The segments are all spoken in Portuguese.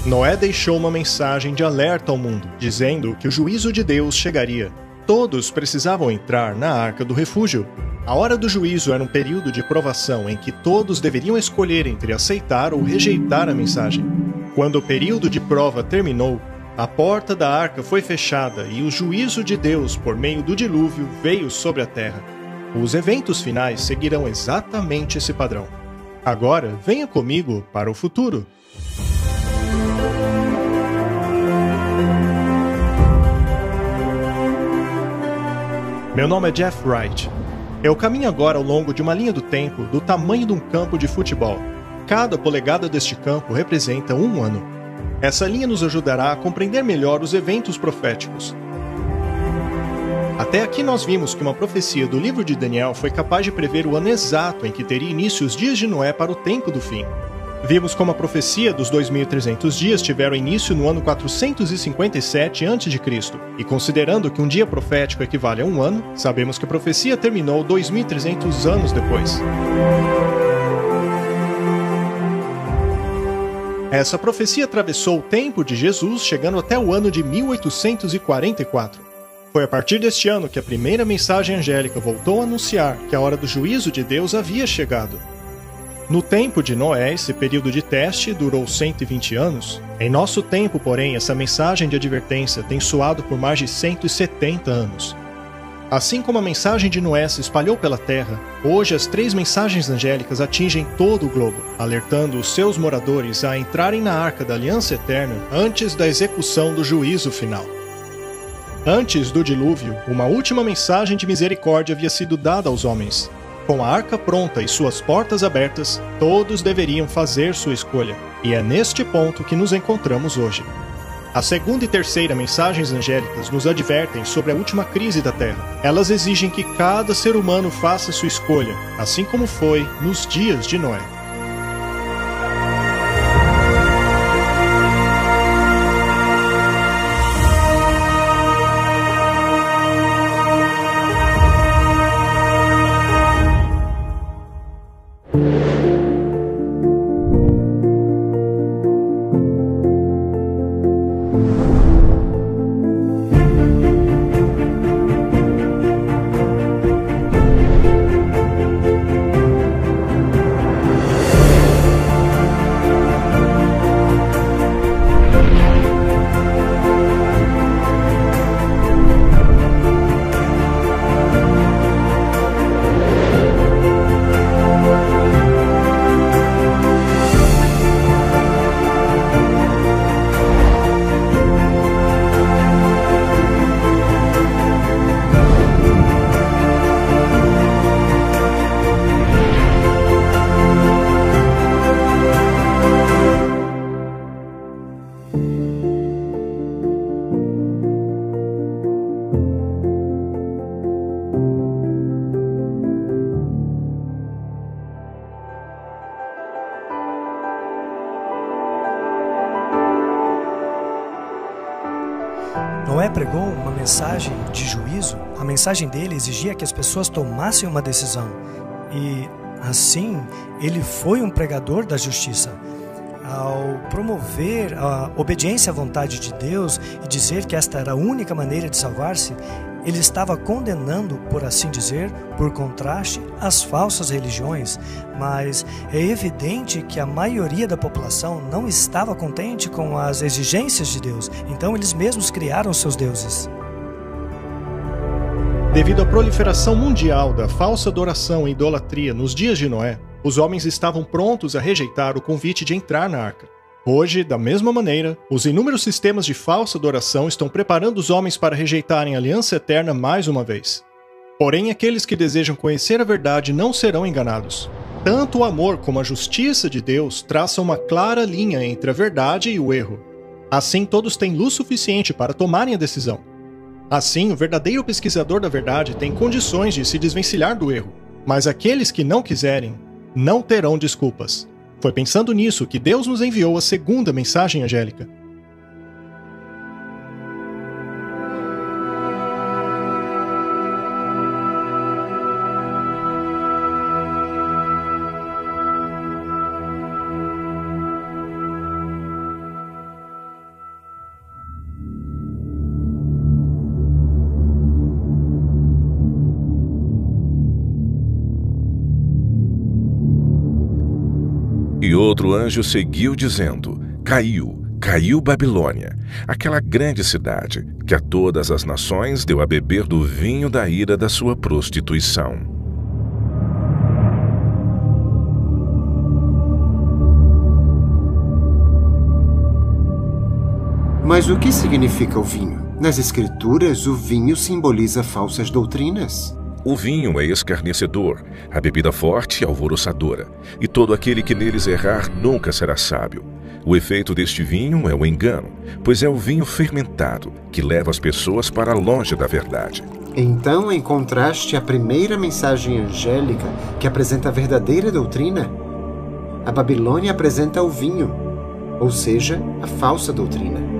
Noé deixou uma mensagem de alerta ao mundo, dizendo que o juízo de Deus chegaria. Todos precisavam entrar na Arca do Refúgio. A hora do juízo era um período de provação em que todos deveriam escolher entre aceitar ou rejeitar a mensagem. Quando o período de prova terminou, a porta da arca foi fechada e o juízo de Deus por meio do dilúvio veio sobre a terra. Os eventos finais seguirão exatamente esse padrão. Agora, venha comigo para o futuro. Meu nome é Jeff Wright. Eu caminho agora ao longo de uma linha do tempo do tamanho de um campo de futebol. Cada polegada deste campo representa um ano. Essa linha nos ajudará a compreender melhor os eventos proféticos. Até aqui nós vimos que uma profecia do livro de Daniel foi capaz de prever o ano exato em que teria início os dias de Noé para o tempo do fim. Vimos como a profecia dos 2.300 dias tiveram início no ano 457 a.C., e considerando que um dia profético equivale a um ano, sabemos que a profecia terminou 2.300 anos depois. Essa profecia atravessou o tempo de Jesus, chegando até o ano de 1844. Foi a partir deste ano que a primeira mensagem angélica voltou a anunciar que a hora do juízo de Deus havia chegado. No tempo de Noé, esse período de teste durou 120 anos. Em nosso tempo, porém, essa mensagem de advertência tem soado por mais de 170 anos. Assim como a mensagem de Noé se espalhou pela terra, hoje as 3 mensagens angélicas atingem todo o globo, alertando os seus moradores a entrarem na Arca da Aliança Eterna antes da execução do juízo final. Antes do dilúvio, uma última mensagem de misericórdia havia sido dada aos homens. Com a arca pronta e suas portas abertas, todos deveriam fazer sua escolha, e é neste ponto que nos encontramos hoje. A segunda e terceira mensagens angélicas nos advertem sobre a última crise da Terra. Elas exigem que cada ser humano faça sua escolha, assim como foi nos dias de Noé. Noé pregou uma mensagem de juízo. A mensagem dele exigia que as pessoas tomassem uma decisão. E, assim, ele foi um pregador da justiça. Ao promover a obediência à vontade de Deus e dizer que esta era a única maneira de salvar-se, ele estava condenando, por assim dizer, por contraste, as falsas religiões, mas é evidente que a maioria da população não estava contente com as exigências de Deus, então eles mesmos criaram seus deuses. Devido à proliferação mundial da falsa adoração e idolatria nos dias de Noé, os homens estavam prontos a rejeitar o convite de entrar na arca. Hoje, da mesma maneira, os inúmeros sistemas de falsa adoração estão preparando os homens para rejeitarem a aliança eterna mais uma vez. Porém, aqueles que desejam conhecer a verdade não serão enganados. Tanto o amor como a justiça de Deus traçam uma clara linha entre a verdade e o erro. Assim, todos têm luz suficiente para tomarem a decisão. Assim, o verdadeiro pesquisador da verdade tem condições de se desvencilhar do erro, mas aqueles que não quiserem, não terão desculpas. Foi pensando nisso que Deus nos enviou a segunda mensagem angélica. outro anjo seguiu dizendo: Caiu, caiu Babilônia, aquela grande cidade, que a todas as nações deu a beber do vinho da ira da sua prostituição. Mas o que significa o vinho? Nas Escrituras, o vinho simboliza falsas doutrinas. O vinho é escarnecedor, a bebida forte é alvoroçadora, e todo aquele que neles errar nunca será sábio. O efeito deste vinho é o engano, pois é o vinho fermentado, que leva as pessoas para longe da verdade. Então, encontraste a primeira mensagem angélica que apresenta a verdadeira doutrina? A Babilônia apresenta o vinho, ou seja, a falsa doutrina.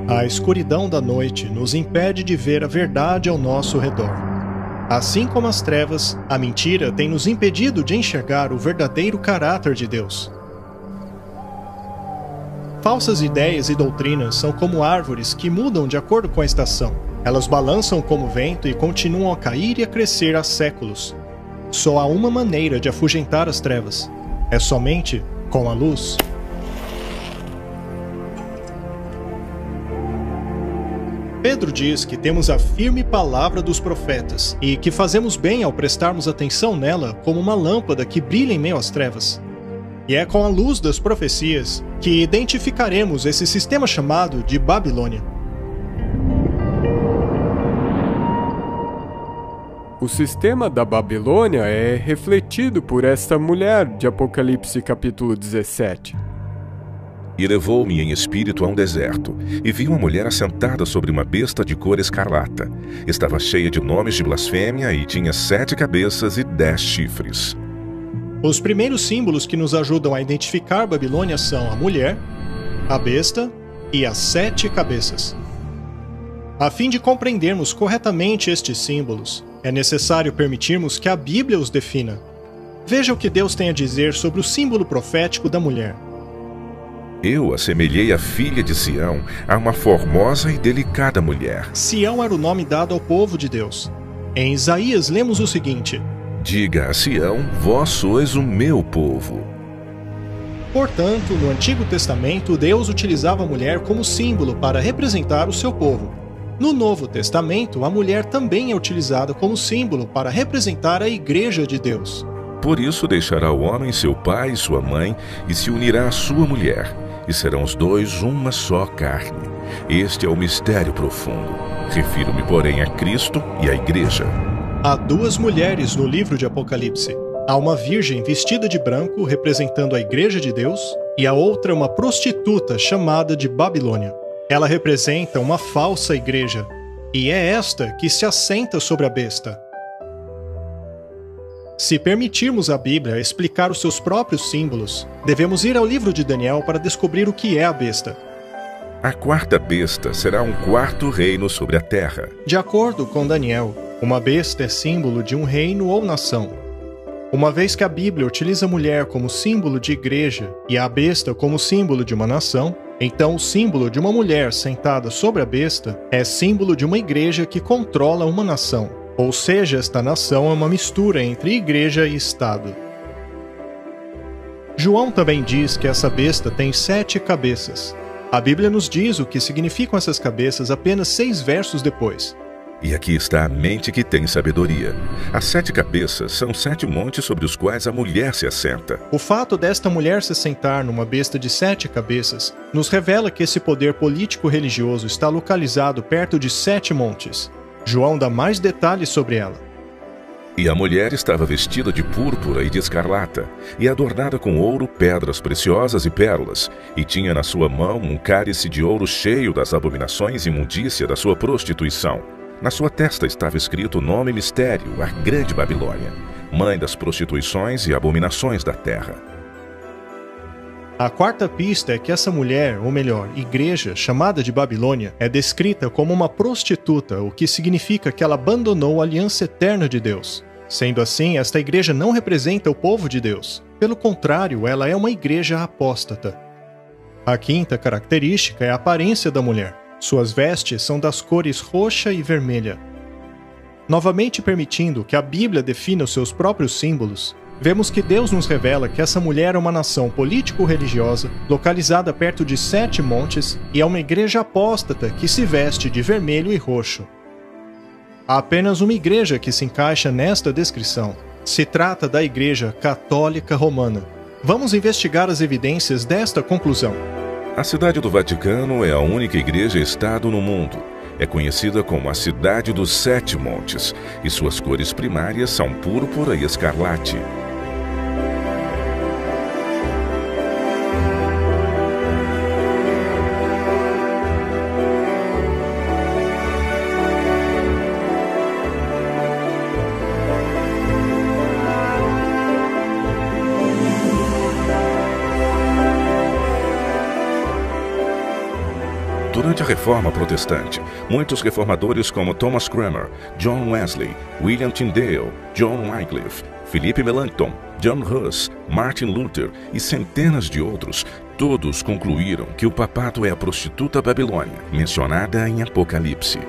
A escuridão da noite nos impede de ver a verdade ao nosso redor. Assim como as trevas, a mentira tem nos impedido de enxergar o verdadeiro caráter de Deus. Falsas ideias e doutrinas são como árvores que mudam de acordo com a estação. Elas balançam como vento e continuam a cair e a crescer há séculos. Só há uma maneira de afugentar as trevas. É somente com a luz. Pedro diz que temos a firme palavra dos profetas e que fazemos bem ao prestarmos atenção nela como uma lâmpada que brilha em meio às trevas. E é com a luz das profecias que identificaremos esse sistema chamado de Babilônia. O sistema da Babilônia é refletido por esta mulher de Apocalipse capítulo 17. E levou-me em espírito a um deserto, e vi uma mulher assentada sobre uma besta de cor escarlata. Estava cheia de nomes de blasfêmia e tinha 7 cabeças e 10 chifres. Os primeiros símbolos que nos ajudam a identificar Babilônia são a mulher, a besta e as 7 cabeças. A fim de compreendermos corretamente estes símbolos, é necessário permitirmos que a Bíblia os defina. Veja o que Deus tem a dizer sobre o símbolo profético da mulher. Eu assemelhei a filha de Sião a uma formosa e delicada mulher. Sião era o nome dado ao povo de Deus. Em Isaías lemos o seguinte: Diga a Sião, vós sois o meu povo. Portanto, no Antigo Testamento, Deus utilizava a mulher como símbolo para representar o seu povo. No Novo Testamento, a mulher também é utilizada como símbolo para representar a Igreja de Deus. Por isso deixará o homem seu pai e sua mãe e se unirá à sua mulher, e serão os dois uma só carne. Este é o mistério profundo. Refiro-me, porém, a Cristo e à Igreja. Há 2 mulheres no livro de Apocalipse. Há uma virgem vestida de branco, representando a Igreja de Deus, e a outra uma prostituta chamada de Babilônia. Ela representa uma falsa igreja, e é esta que se assenta sobre a besta. Se permitirmos à Bíblia explicar os seus próprios símbolos, devemos ir ao livro de Daniel para descobrir o que é a besta. A 4ª besta será um 4º reino sobre a terra. De acordo com Daniel, uma besta é símbolo de um reino ou nação. Uma vez que a Bíblia utiliza a mulher como símbolo de igreja e a besta como símbolo de uma nação, então o símbolo de uma mulher sentada sobre a besta é símbolo de uma igreja que controla uma nação. Ou seja, esta nação é uma mistura entre igreja e Estado. João também diz que essa besta tem 7 cabeças. A Bíblia nos diz o que significam essas cabeças apenas 6 versos depois. E aqui está a mente que tem sabedoria. As 7 cabeças são 7 montes sobre os quais a mulher se assenta. O fato desta mulher se sentar numa besta de 7 cabeças nos revela que esse poder político-religioso está localizado perto de 7 montes. João dá mais detalhes sobre ela. E a mulher estava vestida de púrpura e de escarlata, e adornada com ouro, pedras preciosas e pérolas, e tinha na sua mão um cálice de ouro cheio das abominações e imundícia da sua prostituição. Na sua testa estava escrito o nome mistério, a Grande Babilônia, mãe das prostituições e abominações da terra. A 4ª pista é que essa mulher, ou melhor, igreja, chamada de Babilônia, é descrita como uma prostituta, o que significa que ela abandonou a aliança eterna de Deus. Sendo assim, esta igreja não representa o povo de Deus. Pelo contrário, ela é uma igreja apóstata. A 5ª característica é a aparência da mulher. Suas vestes são das cores roxa e vermelha. Novamente permitindo que a Bíblia defina os seus próprios símbolos, vemos que Deus nos revela que essa mulher é uma nação político-religiosa, localizada perto de 7 montes, e é uma igreja apóstata que se veste de vermelho e roxo. Há apenas uma igreja que se encaixa nesta descrição. Se trata da Igreja Católica Romana. Vamos investigar as evidências desta conclusão. A Cidade do Vaticano é a única igreja-estado no mundo. É conhecida como a Cidade dos 7 Montes, e suas cores primárias são púrpura e escarlate. Durante a Reforma Protestante, muitos reformadores como Thomas Cranmer, John Wesley, William Tyndale, John Wycliffe, Philip Melanchthon, John Huss, Martin Luther e centenas de outros, todos concluíram que o papado é a prostituta Babilônia, mencionada em Apocalipse.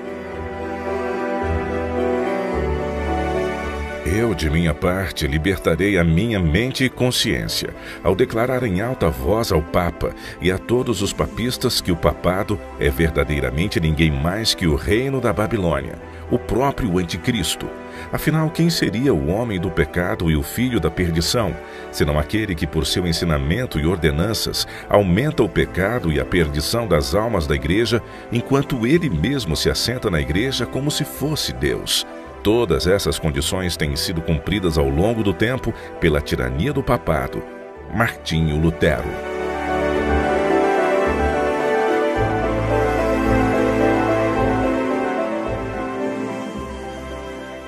Eu, de minha parte, libertarei a minha mente e consciência, ao declarar em alta voz ao Papa e a todos os papistas que o papado é verdadeiramente ninguém mais que o reino da Babilônia, o próprio Anticristo. Afinal, quem seria o homem do pecado e o filho da perdição, senão aquele que, por seu ensinamento e ordenanças, aumenta o pecado e a perdição das almas da igreja, enquanto ele mesmo se assenta na igreja como se fosse Deus? Todas essas condições têm sido cumpridas ao longo do tempo pela tirania do papado. Martinho Lutero.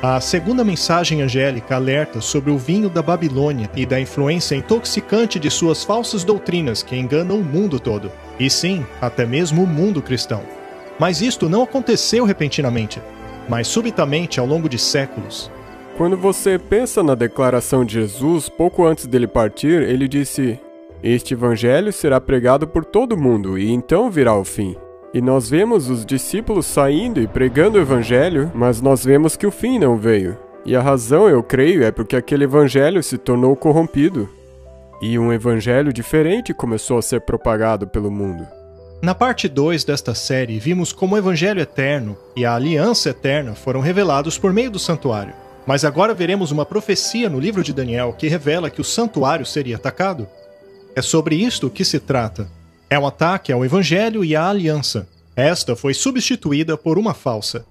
A segunda mensagem angélica alerta sobre o vinho da Babilônia e da influência intoxicante de suas falsas doutrinas que enganam o mundo todo. E sim, até mesmo o mundo cristão. Mas isto não aconteceu repentinamente, mas subitamente ao longo de séculos. Quando você pensa na declaração de Jesus, pouco antes dele partir, ele disse: "Este evangelho será pregado por todo mundo, e então virá o fim." E nós vemos os discípulos saindo e pregando o evangelho, mas nós vemos que o fim não veio. E a razão, eu creio, é porque aquele evangelho se tornou corrompido. E um evangelho diferente começou a ser propagado pelo mundo. Na parte 2 desta série, vimos como o Evangelho Eterno e a Aliança Eterna foram revelados por meio do santuário. Mas agora veremos uma profecia no livro de Daniel que revela que o santuário seria atacado. É sobre isto que se trata. É um ataque ao Evangelho e à Aliança. Esta foi substituída por uma falsa.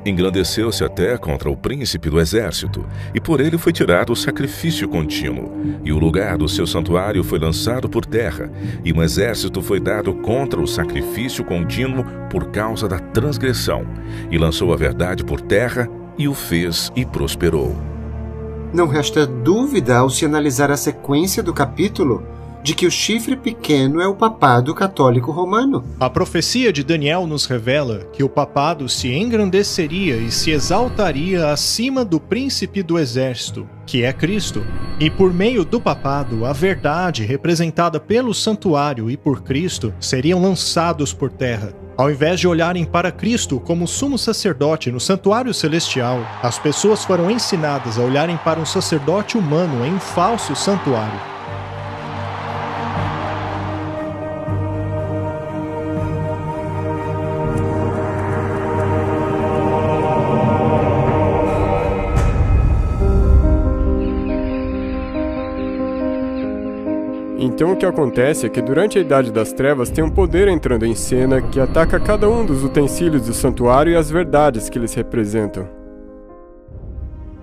Engrandeceu-se até contra o príncipe do exército, e por ele foi tirado o sacrifício contínuo, e o lugar do seu santuário foi lançado por terra, e um exército foi dado contra o sacrifício contínuo por causa da transgressão, e lançou a verdade por terra, e o fez e prosperou. Não resta dúvida ao se analisar a sequência do capítulo de que o chifre pequeno é o papado católico romano. A profecia de Daniel nos revela que o papado se engrandeceria e se exaltaria acima do príncipe do exército, que é Cristo. E por meio do papado, a verdade, representada pelo santuário e por Cristo, seriam lançados por terra. Ao invés de olharem para Cristo como sumo sacerdote no santuário celestial, as pessoas foram ensinadas a olharem para um sacerdote humano em um falso santuário. Então o que acontece é que durante a Idade das Trevas tem um poder entrando em cena que ataca cada um dos utensílios do santuário e as verdades que eles representam.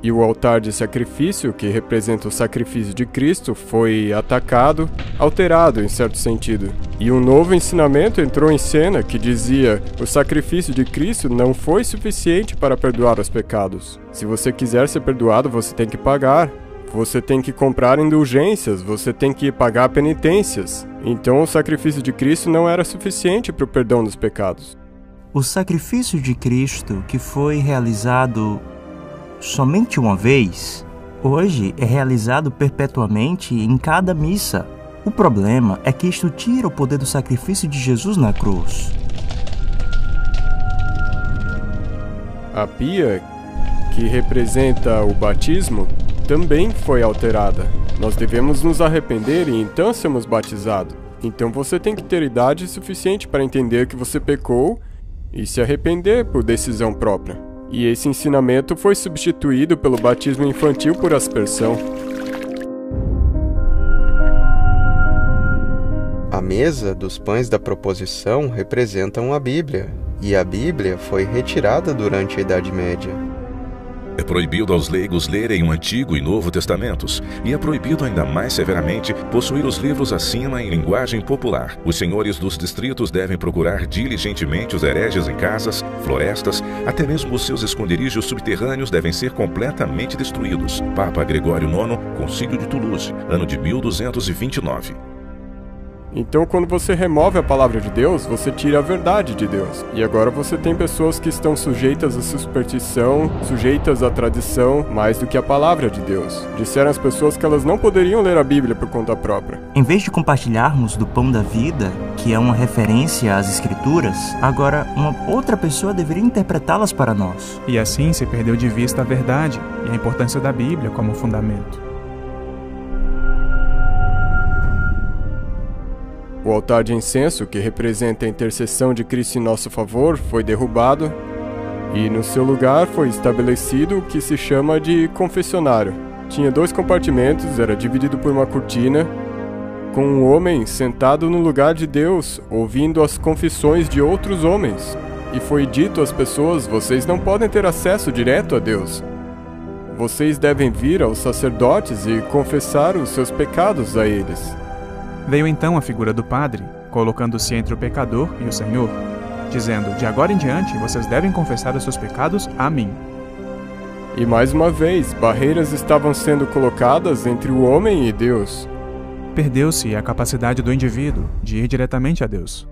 E o altar de sacrifício, que representa o sacrifício de Cristo, foi atacado, alterado em certo sentido. E um novo ensinamento entrou em cena que dizia: o sacrifício de Cristo não foi suficiente para perdoar os pecados. Se você quiser ser perdoado, você tem que pagar. Você tem que comprar indulgências, você tem que pagar penitências. Então o sacrifício de Cristo não era suficiente para o perdão dos pecados. O sacrifício de Cristo, que foi realizado somente uma vez, hoje é realizado perpetuamente em cada missa. O problema é que isto tira o poder do sacrifício de Jesus na cruz. A pia, que representa o batismo, também foi alterada. Nós devemos nos arrepender e então sermos batizados. Então você tem que ter idade suficiente para entender que você pecou e se arrepender por decisão própria. E esse ensinamento foi substituído pelo batismo infantil por aspersão. A mesa dos pães da proposição representam a Bíblia, e a Bíblia foi retirada durante a Idade Média. É proibido aos leigos lerem o Antigo e Novo Testamentos, e é proibido ainda mais severamente possuir os livros acima em linguagem popular. Os senhores dos distritos devem procurar diligentemente os hereges em casas, florestas, até mesmo os seus esconderijos subterrâneos devem ser completamente destruídos. Papa Gregório IX, Concílio de Toulouse, ano de 1229. Então, quando você remove a palavra de Deus, você tira a verdade de Deus. E agora você tem pessoas que estão sujeitas à superstição, sujeitas à tradição, mais do que a palavra de Deus. Disseram às pessoas que elas não poderiam ler a Bíblia por conta própria. Em vez de compartilharmos do pão da vida, que é uma referência às Escrituras, agora uma outra pessoa deveria interpretá-las para nós. E assim se perdeu de vista a verdade e a importância da Bíblia como fundamento. O altar de incenso, que representa a intercessão de Cristo em nosso favor, foi derrubado e no seu lugar foi estabelecido o que se chama de confessionário. Tinha 2 compartimentos, era dividido por uma cortina, com um homem sentado no lugar de Deus, ouvindo as confissões de outros homens. E foi dito às pessoas: vocês não podem ter acesso direto a Deus. Vocês devem vir aos sacerdotes e confessar os seus pecados a eles. Veio então a figura do padre, colocando-se entre o pecador e o Senhor, dizendo: de agora em diante vocês devem confessar os seus pecados a mim. E mais uma vez, barreiras estavam sendo colocadas entre o homem e Deus. Perdeu-se a capacidade do indivíduo de ir diretamente a Deus.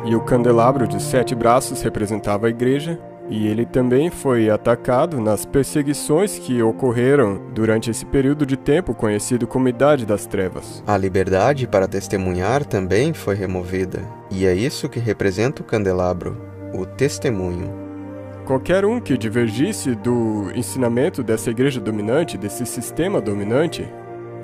E o candelabro de 7 braços representava a igreja, e ele também foi atacado nas perseguições que ocorreram durante esse período de tempo conhecido como Idade das Trevas. A liberdade para testemunhar também foi removida, e é isso que representa o candelabro, o testemunho. Qualquer um que divergisse do ensinamento dessa igreja dominante, desse sistema dominante,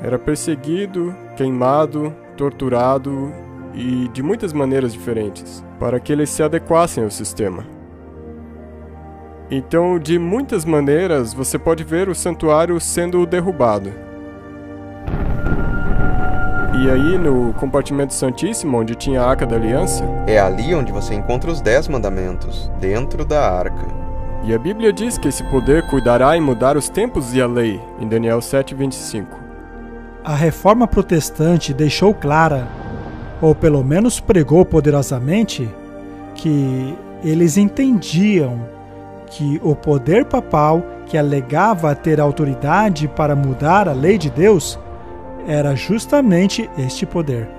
era perseguido, queimado, torturado e de muitas maneiras diferentes, para que eles se adequassem ao sistema. Então, de muitas maneiras, você pode ver o santuário sendo derrubado. E aí, no compartimento santíssimo, onde tinha a Arca da Aliança, é ali onde você encontra os 10 mandamentos, dentro da arca. E a Bíblia diz que esse poder cuidará em mudar os tempos e a lei, em Daniel 7:25. A reforma protestante deixou clara, ou pelo menos pregou poderosamente, que eles entendiam que o poder papal, que alegava ter autoridade para mudar a lei de Deus, era justamente este poder.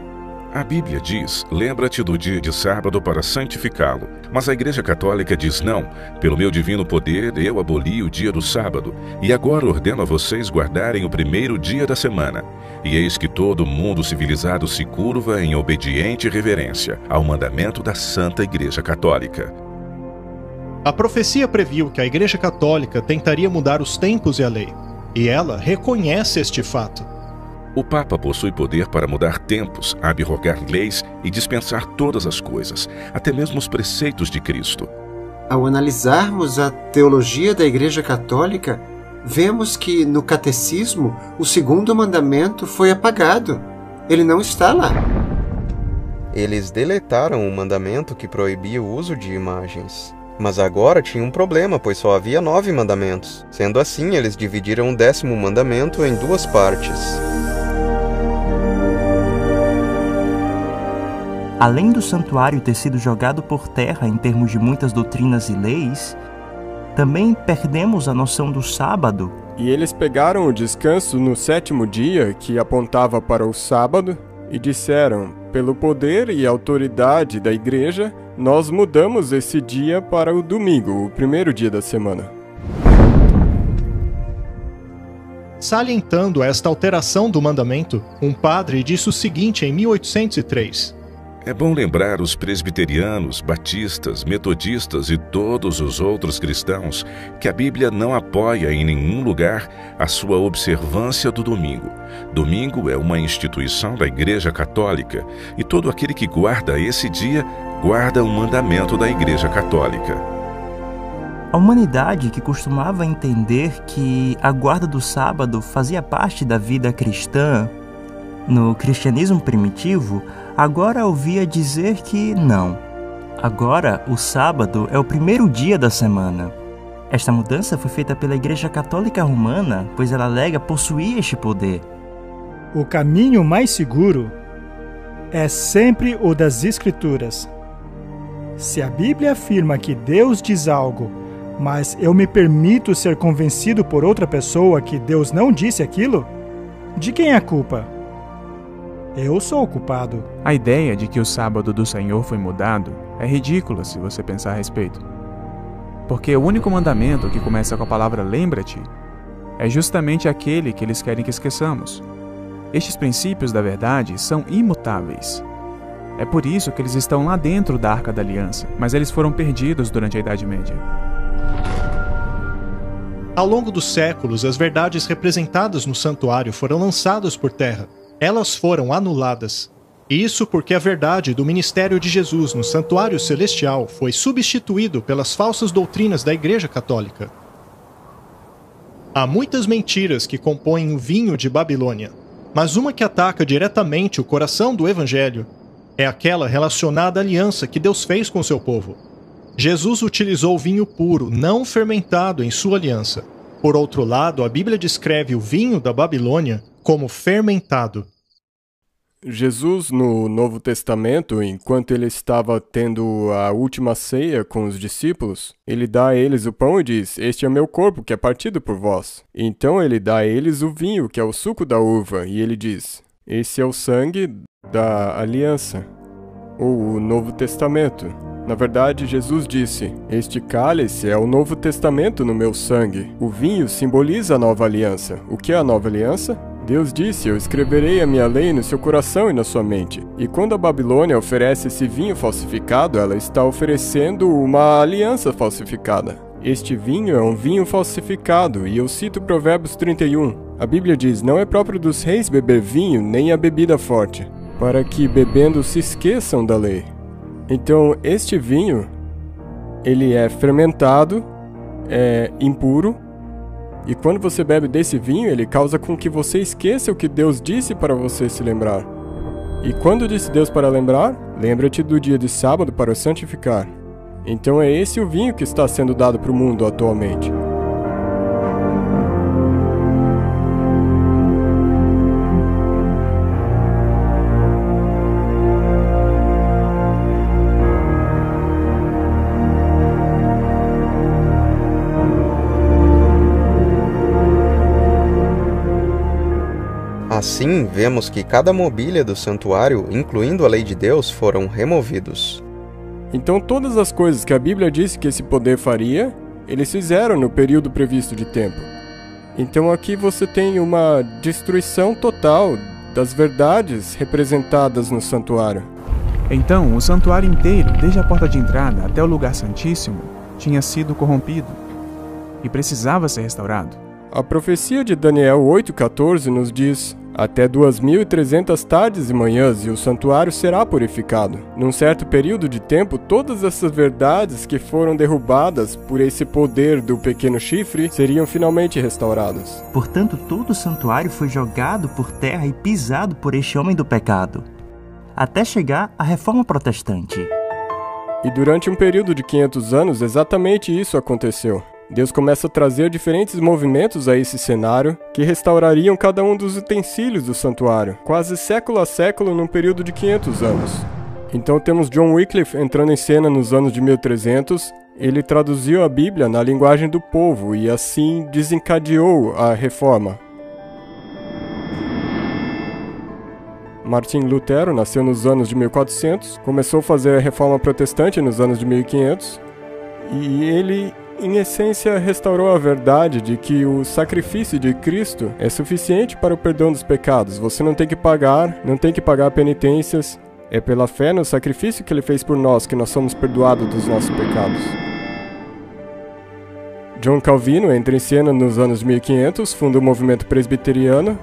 A Bíblia diz: lembra-te do dia de sábado para santificá-lo. Mas a Igreja Católica diz: não, pelo meu divino poder eu aboli o dia do sábado, e agora ordeno a vocês guardarem o primeiro dia da semana. E eis que todo mundo civilizado se curva em obediente reverência ao mandamento da Santa Igreja Católica. A profecia previu que a Igreja Católica tentaria mudar os tempos e a lei, e ela reconhece este fato. O Papa possui poder para mudar tempos, abrogar leis e dispensar todas as coisas, até mesmo os preceitos de Cristo. Ao analisarmos a teologia da Igreja Católica, vemos que no Catecismo o 2º mandamento foi apagado. Ele não está lá. Eles deletaram o mandamento que proibia o uso de imagens. Mas agora tinha um problema, pois só havia 9 mandamentos. Sendo assim, eles dividiram o 10º mandamento em 2 partes. Além do santuário ter sido jogado por terra em termos de muitas doutrinas e leis, também perdemos a noção do sábado. E eles pegaram o descanso no 7º dia, que apontava para o sábado, e disseram: pelo poder e autoridade da igreja, nós mudamos esse dia para o domingo, o primeiro dia da semana. Salientando esta alteração do mandamento, um padre disse o seguinte em 1803: É bom lembrar os presbiterianos, batistas, metodistas e todos os outros cristãos que a Bíblia não apoia em nenhum lugar a sua observância do domingo. Domingo é uma instituição da Igreja Católica e todo aquele que guarda esse dia guarda o mandamento da Igreja Católica. A humanidade, que costumava entender que a guarda do sábado fazia parte da vida cristã no cristianismo primitivo, agora ouvia dizer que não. Agora, o sábado é o primeiro dia da semana. Esta mudança foi feita pela Igreja Católica Romana, pois ela alega possuir este poder. O caminho mais seguro é sempre o das Escrituras. Se a Bíblia afirma que Deus diz algo, mas eu me permito ser convencido por outra pessoa que Deus não disse aquilo, de quem é a culpa? Eu sou o culpado. A ideia de que o sábado do Senhor foi mudado é ridícula se você pensar a respeito. Porque o único mandamento que começa com a palavra lembra-te é justamente aquele que eles querem que esqueçamos. Estes princípios da verdade são imutáveis. É por isso que eles estão lá dentro da Arca da Aliança, mas eles foram perdidos durante a Idade Média. Ao longo dos séculos, as verdades representadas no santuário foram lançadas por terra. Elas foram anuladas. Isso porque a verdade do ministério de Jesus no santuário celestial foi substituído pelas falsas doutrinas da Igreja Católica. Há muitas mentiras que compõem o vinho de Babilônia, mas uma que ataca diretamente o coração do Evangelho é aquela relacionada à aliança que Deus fez com seu povo. Jesus utilizou vinho puro, não fermentado, em sua aliança. Por outro lado, a Bíblia descreve o vinho da Babilônia como fermentado. Jesus, no Novo Testamento, enquanto ele estava tendo a última ceia com os discípulos, ele dá a eles o pão e diz: "Este é meu corpo, que é partido por vós." Então ele dá a eles o vinho, que é o suco da uva, e ele diz: "Esse é o sangue da aliança." Ou o Novo Testamento. Na verdade, Jesus disse: "Este cálice é o Novo Testamento no meu sangue." O vinho simboliza a nova aliança. O que é a nova aliança? Deus disse: "Eu escreverei a minha lei no seu coração e na sua mente." E quando a Babilônia oferece esse vinho falsificado, ela está oferecendo uma aliança falsificada. Este vinho é um vinho falsificado, e eu cito Provérbios 31. A Bíblia diz: "Não é próprio dos reis beber vinho, nem a bebida forte, para que bebendo se esqueçam da lei." Então, este vinho, ele é fermentado, é impuro, e quando você bebe desse vinho, ele causa com que você esqueça o que Deus disse para você se lembrar. E quando disse Deus para lembrar? Lembra-te do dia de sábado para o santificar. Então é esse o vinho que está sendo dado para o mundo atualmente. Assim, vemos que cada mobília do santuário, incluindo a lei de Deus, foram removidos. Então todas as coisas que a Bíblia disse que esse poder faria, eles fizeram no período previsto de tempo. Então aqui você tem uma destruição total das verdades representadas no santuário. Então, o santuário inteiro, desde a porta de entrada até o lugar santíssimo, tinha sido corrompido e precisava ser restaurado. A profecia de Daniel 8,14 nos diz: "Até 2.300 tardes e manhãs e o santuário será purificado." Num certo período de tempo, todas essas verdades que foram derrubadas por esse poder do pequeno chifre seriam finalmente restauradas. Portanto, todo o santuário foi jogado por terra e pisado por este homem do pecado, até chegar à Reforma Protestante. E durante um período de 500 anos, exatamente isso aconteceu. Deus começa a trazer diferentes movimentos a esse cenário que restaurariam cada um dos utensílios do santuário, quase século a século num período de 500 anos. Então temos John Wycliffe entrando em cena nos anos de 1300, ele traduziu a Bíblia na linguagem do povo e assim desencadeou a reforma. Martim Lutero nasceu nos anos de 1400, começou a fazer a reforma protestante nos anos de 1500, e ele, em essência, restaurou a verdade de que o sacrifício de Cristo é suficiente para o perdão dos pecados. Você não tem que pagar penitências. É pela fé no sacrifício que ele fez por nós que nós somos perdoados dos nossos pecados. John Calvino entra em cena nos anos 1500, funda o movimento presbiteriano.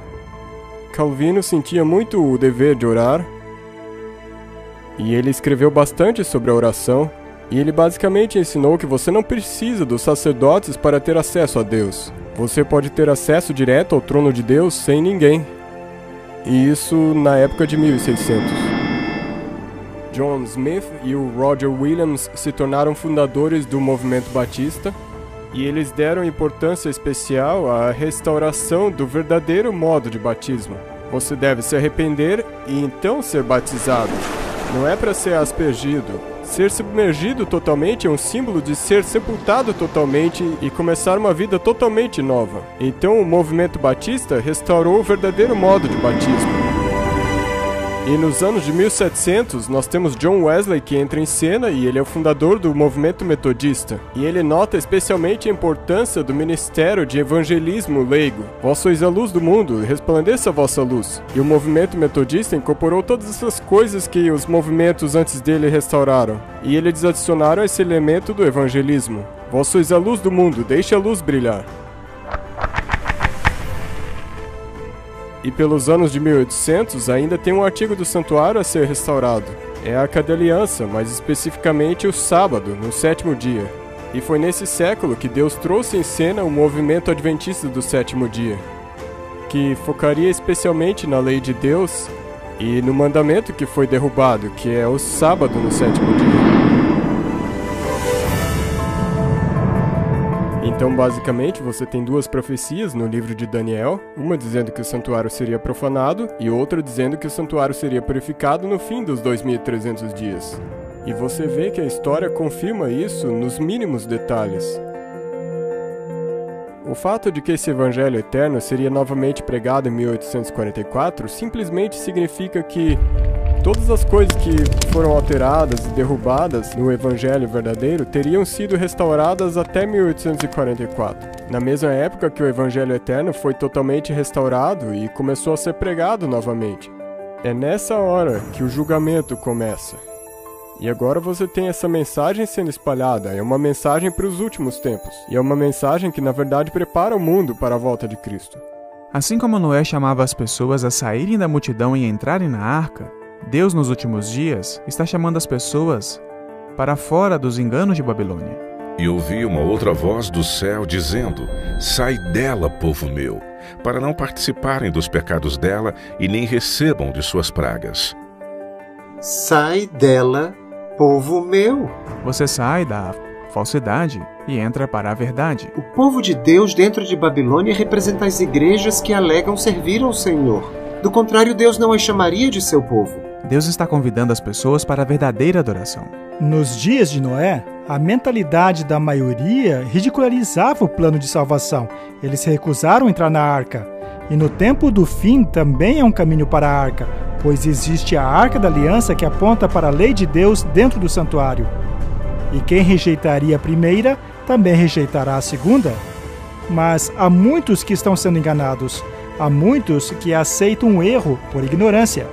Calvino sentia muito o dever de orar, e ele escreveu bastante sobre a oração, e ele basicamente ensinou que você não precisa dos sacerdotes para ter acesso a Deus. Você pode ter acesso direto ao trono de Deus sem ninguém. E isso na época de 1600. John Smith e o Roger Williams se tornaram fundadores do movimento batista, e eles deram importância especial à restauração do verdadeiro modo de batismo. Você deve se arrepender e então ser batizado. Não é para ser aspergido. Ser submergido totalmente é um símbolo de ser sepultado totalmente e começar uma vida totalmente nova. Então o movimento batista restaurou o verdadeiro modo de batismo. E nos anos de 1700, nós temos John Wesley que entra em cena e ele é o fundador do movimento metodista. E ele nota especialmente a importância do ministério de evangelismo leigo. Vós sois a luz do mundo, resplandeça a vossa luz. E o movimento metodista incorporou todas essas coisas que os movimentos antes dele restauraram. E eles adicionaram esse elemento do evangelismo. Vós sois a luz do mundo, deixe a luz brilhar. E pelos anos de 1800 ainda tem um artigo do santuário a ser restaurado. É a Arca da Aliança, mais especificamente o sábado, no 7º dia. E foi nesse século que Deus trouxe em cena o movimento adventista do 7º dia, que focaria especialmente na lei de Deus e no mandamento que foi derrubado, que é o sábado no 7º dia. Então, basicamente, você tem duas profecias no livro de Daniel, uma dizendo que o santuário seria profanado e outra dizendo que o santuário seria purificado no fim dos 2.300 dias. E você vê que a história confirma isso nos mínimos detalhes. O fato de que esse evangelho eterno seria novamente pregado em 1844 simplesmente significa que todas as coisas que foram alteradas e derrubadas no Evangelho verdadeiro teriam sido restauradas até 1844, na mesma época que o Evangelho eterno foi totalmente restaurado e começou a ser pregado novamente. É nessa hora que o julgamento começa. E agora você tem essa mensagem sendo espalhada, é uma mensagem para os últimos tempos, e é uma mensagem que na verdade prepara o mundo para a volta de Cristo. Assim como Noé chamava as pessoas a saírem da multidão e entrarem na arca, Deus, nos últimos dias, está chamando as pessoas para fora dos enganos de Babilônia. E ouvi uma outra voz do céu dizendo: sai dela, povo meu, para não participarem dos pecados dela e nem recebam de suas pragas. Sai dela, povo meu. Você sai da falsidade e entra para a verdade. O povo de Deus dentro de Babilônia representa as igrejas que alegam servir ao Senhor. Do contrário, Deus não as chamaria de seu povo. Deus está convidando as pessoas para a verdadeira adoração. Nos dias de Noé, a mentalidade da maioria ridicularizava o plano de salvação. Eles se recusaram a entrar na arca. E no tempo do fim também é um caminho para a arca, pois existe a Arca da Aliança que aponta para a lei de Deus dentro do santuário. E quem rejeitaria a primeira, também rejeitará a segunda. Mas há muitos que estão sendo enganados. Há muitos que aceitam o erro por ignorância.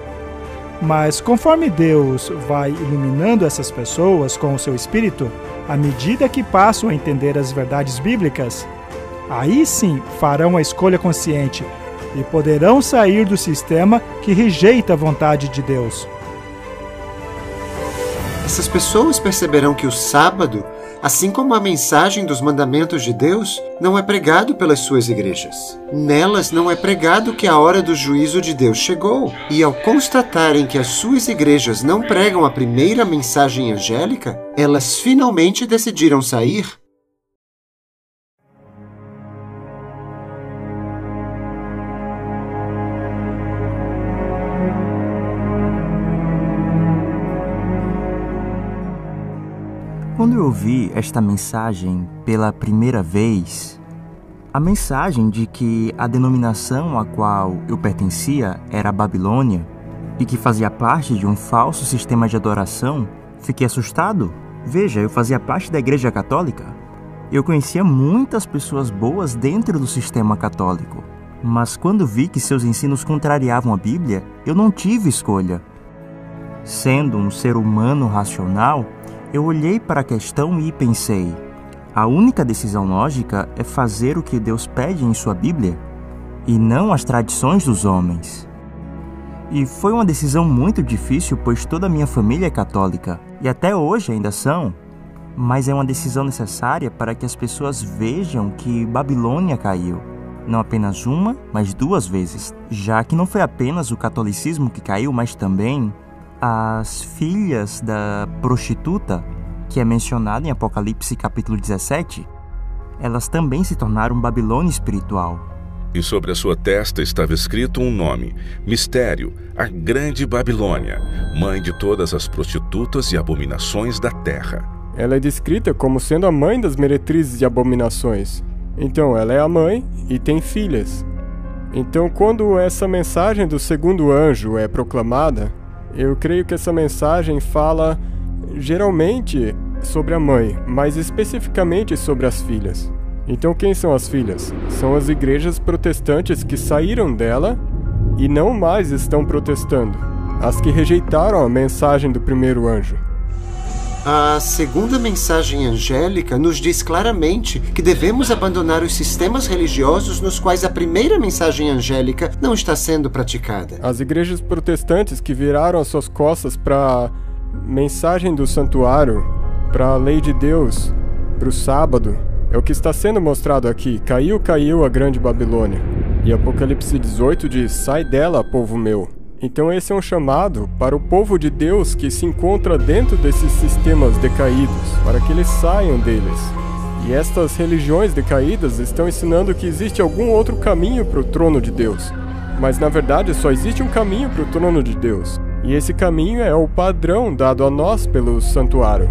Mas conforme Deus vai iluminando essas pessoas com o seu Espírito, à medida que passam a entender as verdades bíblicas, aí sim farão a escolha consciente e poderão sair do sistema que rejeita a vontade de Deus. Essas pessoas perceberão que o sábado, assim como a mensagem dos mandamentos de Deus, não é pregado pelas suas igrejas. Nelas não é pregado que a hora do juízo de Deus chegou. E ao constatarem que as suas igrejas não pregam a primeira mensagem angélica, elas finalmente decidiram sair. Quando eu ouvi esta mensagem pela primeira vez, a mensagem de que a denominação a qual eu pertencia era a Babilônia, e que fazia parte de um falso sistema de adoração, fiquei assustado. Veja, eu fazia parte da Igreja Católica. Eu conhecia muitas pessoas boas dentro do sistema católico, mas quando vi que seus ensinos contrariavam a Bíblia, eu não tive escolha. Sendo um ser humano racional, eu olhei para a questão e pensei: a única decisão lógica é fazer o que Deus pede em sua Bíblia, e não as tradições dos homens. E foi uma decisão muito difícil, pois toda a minha família é católica, e até hoje ainda são, mas é uma decisão necessária para que as pessoas vejam que Babilônia caiu. Não apenas uma, mas 2 vezes, já que não foi apenas o catolicismo que caiu, mas também as filhas da prostituta, que é mencionada em Apocalipse capítulo 17, elas também se tornaram Babilônia espiritual. E sobre a sua testa estava escrito um nome: Mistério, a Grande Babilônia, mãe de todas as prostitutas e abominações da terra. Ela é descrita como sendo a mãe das meretrizes e abominações. Então, ela é a mãe e tem filhas. Então, quando essa mensagem do segundo anjo é proclamada, eu creio que essa mensagem fala geralmente sobre a mãe, mas especificamente sobre as filhas. Então, quem são as filhas? São as igrejas protestantes que saíram dela e não mais estão protestando. As que rejeitaram a mensagem do primeiro anjo. A segunda mensagem angélica nos diz claramente que devemos abandonar os sistemas religiosos nos quais a primeira mensagem angélica não está sendo praticada. As igrejas protestantes que viraram as suas costas para a mensagem do santuário, para a lei de Deus, para o sábado, é o que está sendo mostrado aqui. Caiu, caiu a grande Babilônia. E Apocalipse 18 diz: sai dela, povo meu. Então esse é um chamado para o povo de Deus que se encontra dentro desses sistemas decaídos, para que eles saiam deles. E estas religiões decaídas estão ensinando que existe algum outro caminho para o trono de Deus. Mas na verdade só existe um caminho para o trono de Deus. E esse caminho é o padrão dado a nós pelo santuário.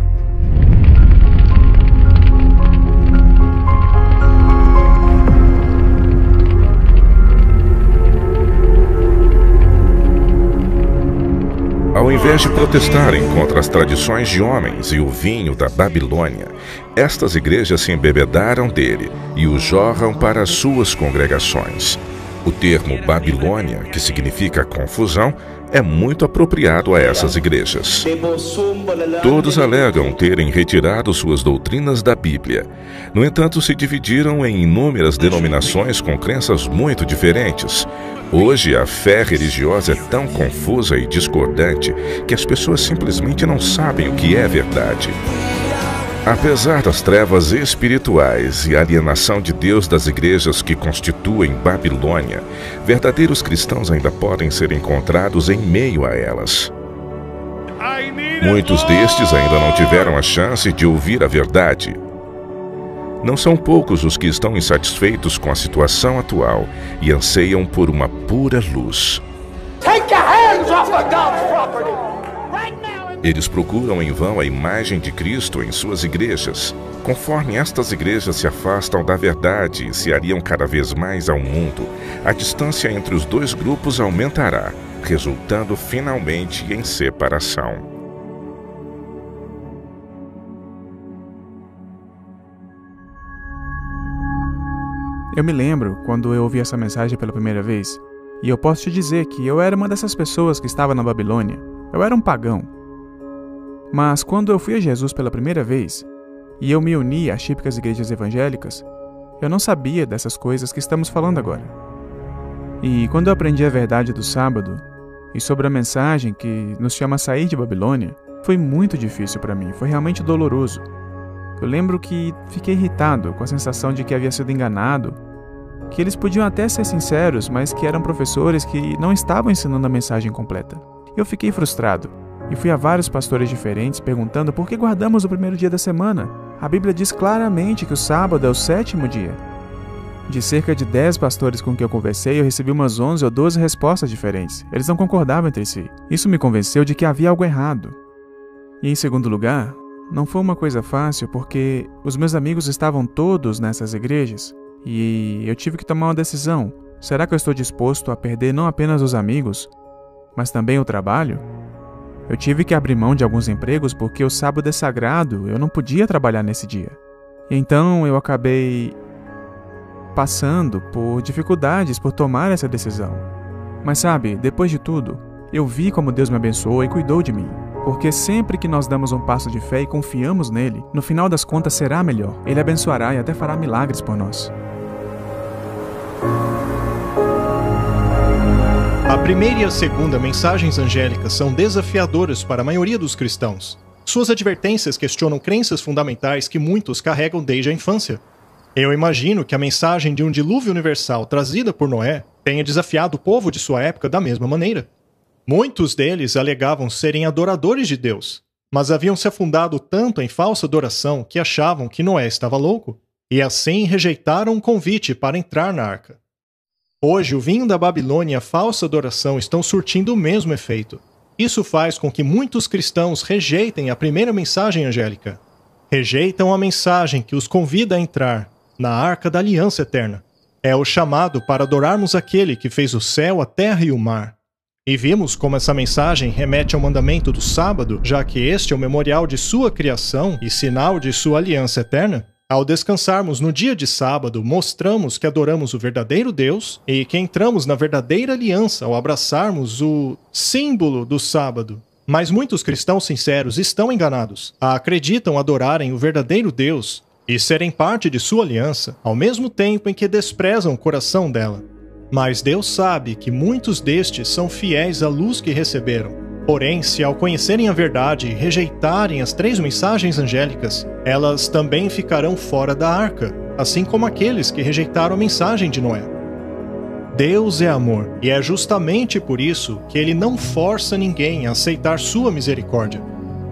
Ao invés de protestarem contra as tradições de homens e o vinho da Babilônia, estas igrejas se embebedaram dele e o jorram para as suas congregações. O termo Babilônia, que significa confusão, é muito apropriado a essas igrejas. Todos alegam terem retirado suas doutrinas da Bíblia. No entanto, se dividiram em inúmeras denominações com crenças muito diferentes. Hoje, a fé religiosa é tão confusa e discordante que as pessoas simplesmente não sabem o que é verdade. Apesar das trevas espirituais e alienação de Deus das igrejas que constituem Babilônia, verdadeiros cristãos ainda podem ser encontrados em meio a elas. Muitos destes ainda não tiveram a chance de ouvir a verdade. Não são poucos os que estão insatisfeitos com a situação atual e anseiam por uma pura luz. Eles procuram em vão a imagem de Cristo em suas igrejas. Conforme estas igrejas se afastam da verdade e se aliam cada vez mais ao mundo, a distância entre os dois grupos aumentará, resultando finalmente em separação. Eu me lembro quando eu ouvi essa mensagem pela primeira vez, e eu posso te dizer que eu era uma dessas pessoas que estava na Babilônia. Eu era um pagão. Mas quando eu fui a Jesus pela primeira vez, e eu me uni às típicas igrejas evangélicas, eu não sabia dessas coisas que estamos falando agora. E quando eu aprendi a verdade do sábado, e sobre a mensagem que nos chama a sair de Babilônia, foi muito difícil para mim, foi realmente doloroso. Eu lembro que fiquei irritado com a sensação de que havia sido enganado, que eles podiam até ser sinceros, mas que eram professores que não estavam ensinando a mensagem completa. Eu fiquei frustrado. E fui a vários pastores diferentes perguntando por que guardamos o primeiro dia da semana. A Bíblia diz claramente que o sábado é o 7º dia. De cerca de 10 pastores com quem eu conversei, eu recebi umas 11 ou 12 respostas diferentes. Eles não concordavam entre si. Isso me convenceu de que havia algo errado. E em segundo lugar, não foi uma coisa fácil porque os meus amigos estavam todos nessas igrejas e eu tive que tomar uma decisão. Será que eu estou disposto a perder não apenas os amigos, mas também o trabalho. Eu tive que abrir mão de alguns empregos porque o sábado é sagrado, eu não podia trabalhar nesse dia. E então eu acabei passando por dificuldades por tomar essa decisão. Mas sabe, depois de tudo, eu vi como Deus me abençoou e cuidou de mim. Porque sempre que nós damos um passo de fé e confiamos nele, no final das contas será melhor. Ele abençoará e até fará milagres por nós. A primeira e a segunda mensagens angélicas são desafiadoras para a maioria dos cristãos. Suas advertências questionam crenças fundamentais que muitos carregam desde a infância. Eu imagino que a mensagem de um dilúvio universal trazida por Noé tenha desafiado o povo de sua época da mesma maneira. Muitos deles alegavam serem adoradores de Deus, mas haviam se afundado tanto em falsa adoração que achavam que Noé estava louco, e assim rejeitaram o convite para entrar na arca. Hoje, o vinho da Babilônia e a falsa adoração estão surtindo o mesmo efeito. Isso faz com que muitos cristãos rejeitem a primeira mensagem angélica. Rejeitam a mensagem que os convida a entrar na arca da aliança eterna. É o chamado para adorarmos aquele que fez o céu, a terra e o mar. E vimos como essa mensagem remete ao mandamento do sábado, já que este é o memorial de sua criação e sinal de sua aliança eterna. Ao descansarmos no dia de sábado, mostramos que adoramos o verdadeiro Deus e que entramos na verdadeira aliança ao abraçarmos o símbolo do sábado. Mas muitos cristãos sinceros estão enganados. Acreditam adorarem o verdadeiro Deus e serem parte de sua aliança, ao mesmo tempo em que desprezam o coração dela. Mas Deus sabe que muitos destes são fiéis à luz que receberam. Porém, se ao conhecerem a verdade e rejeitarem as 3 mensagens angélicas, elas também ficarão fora da arca, assim como aqueles que rejeitaram a mensagem de Noé. Deus é amor, e é justamente por isso que ele não força ninguém a aceitar sua misericórdia.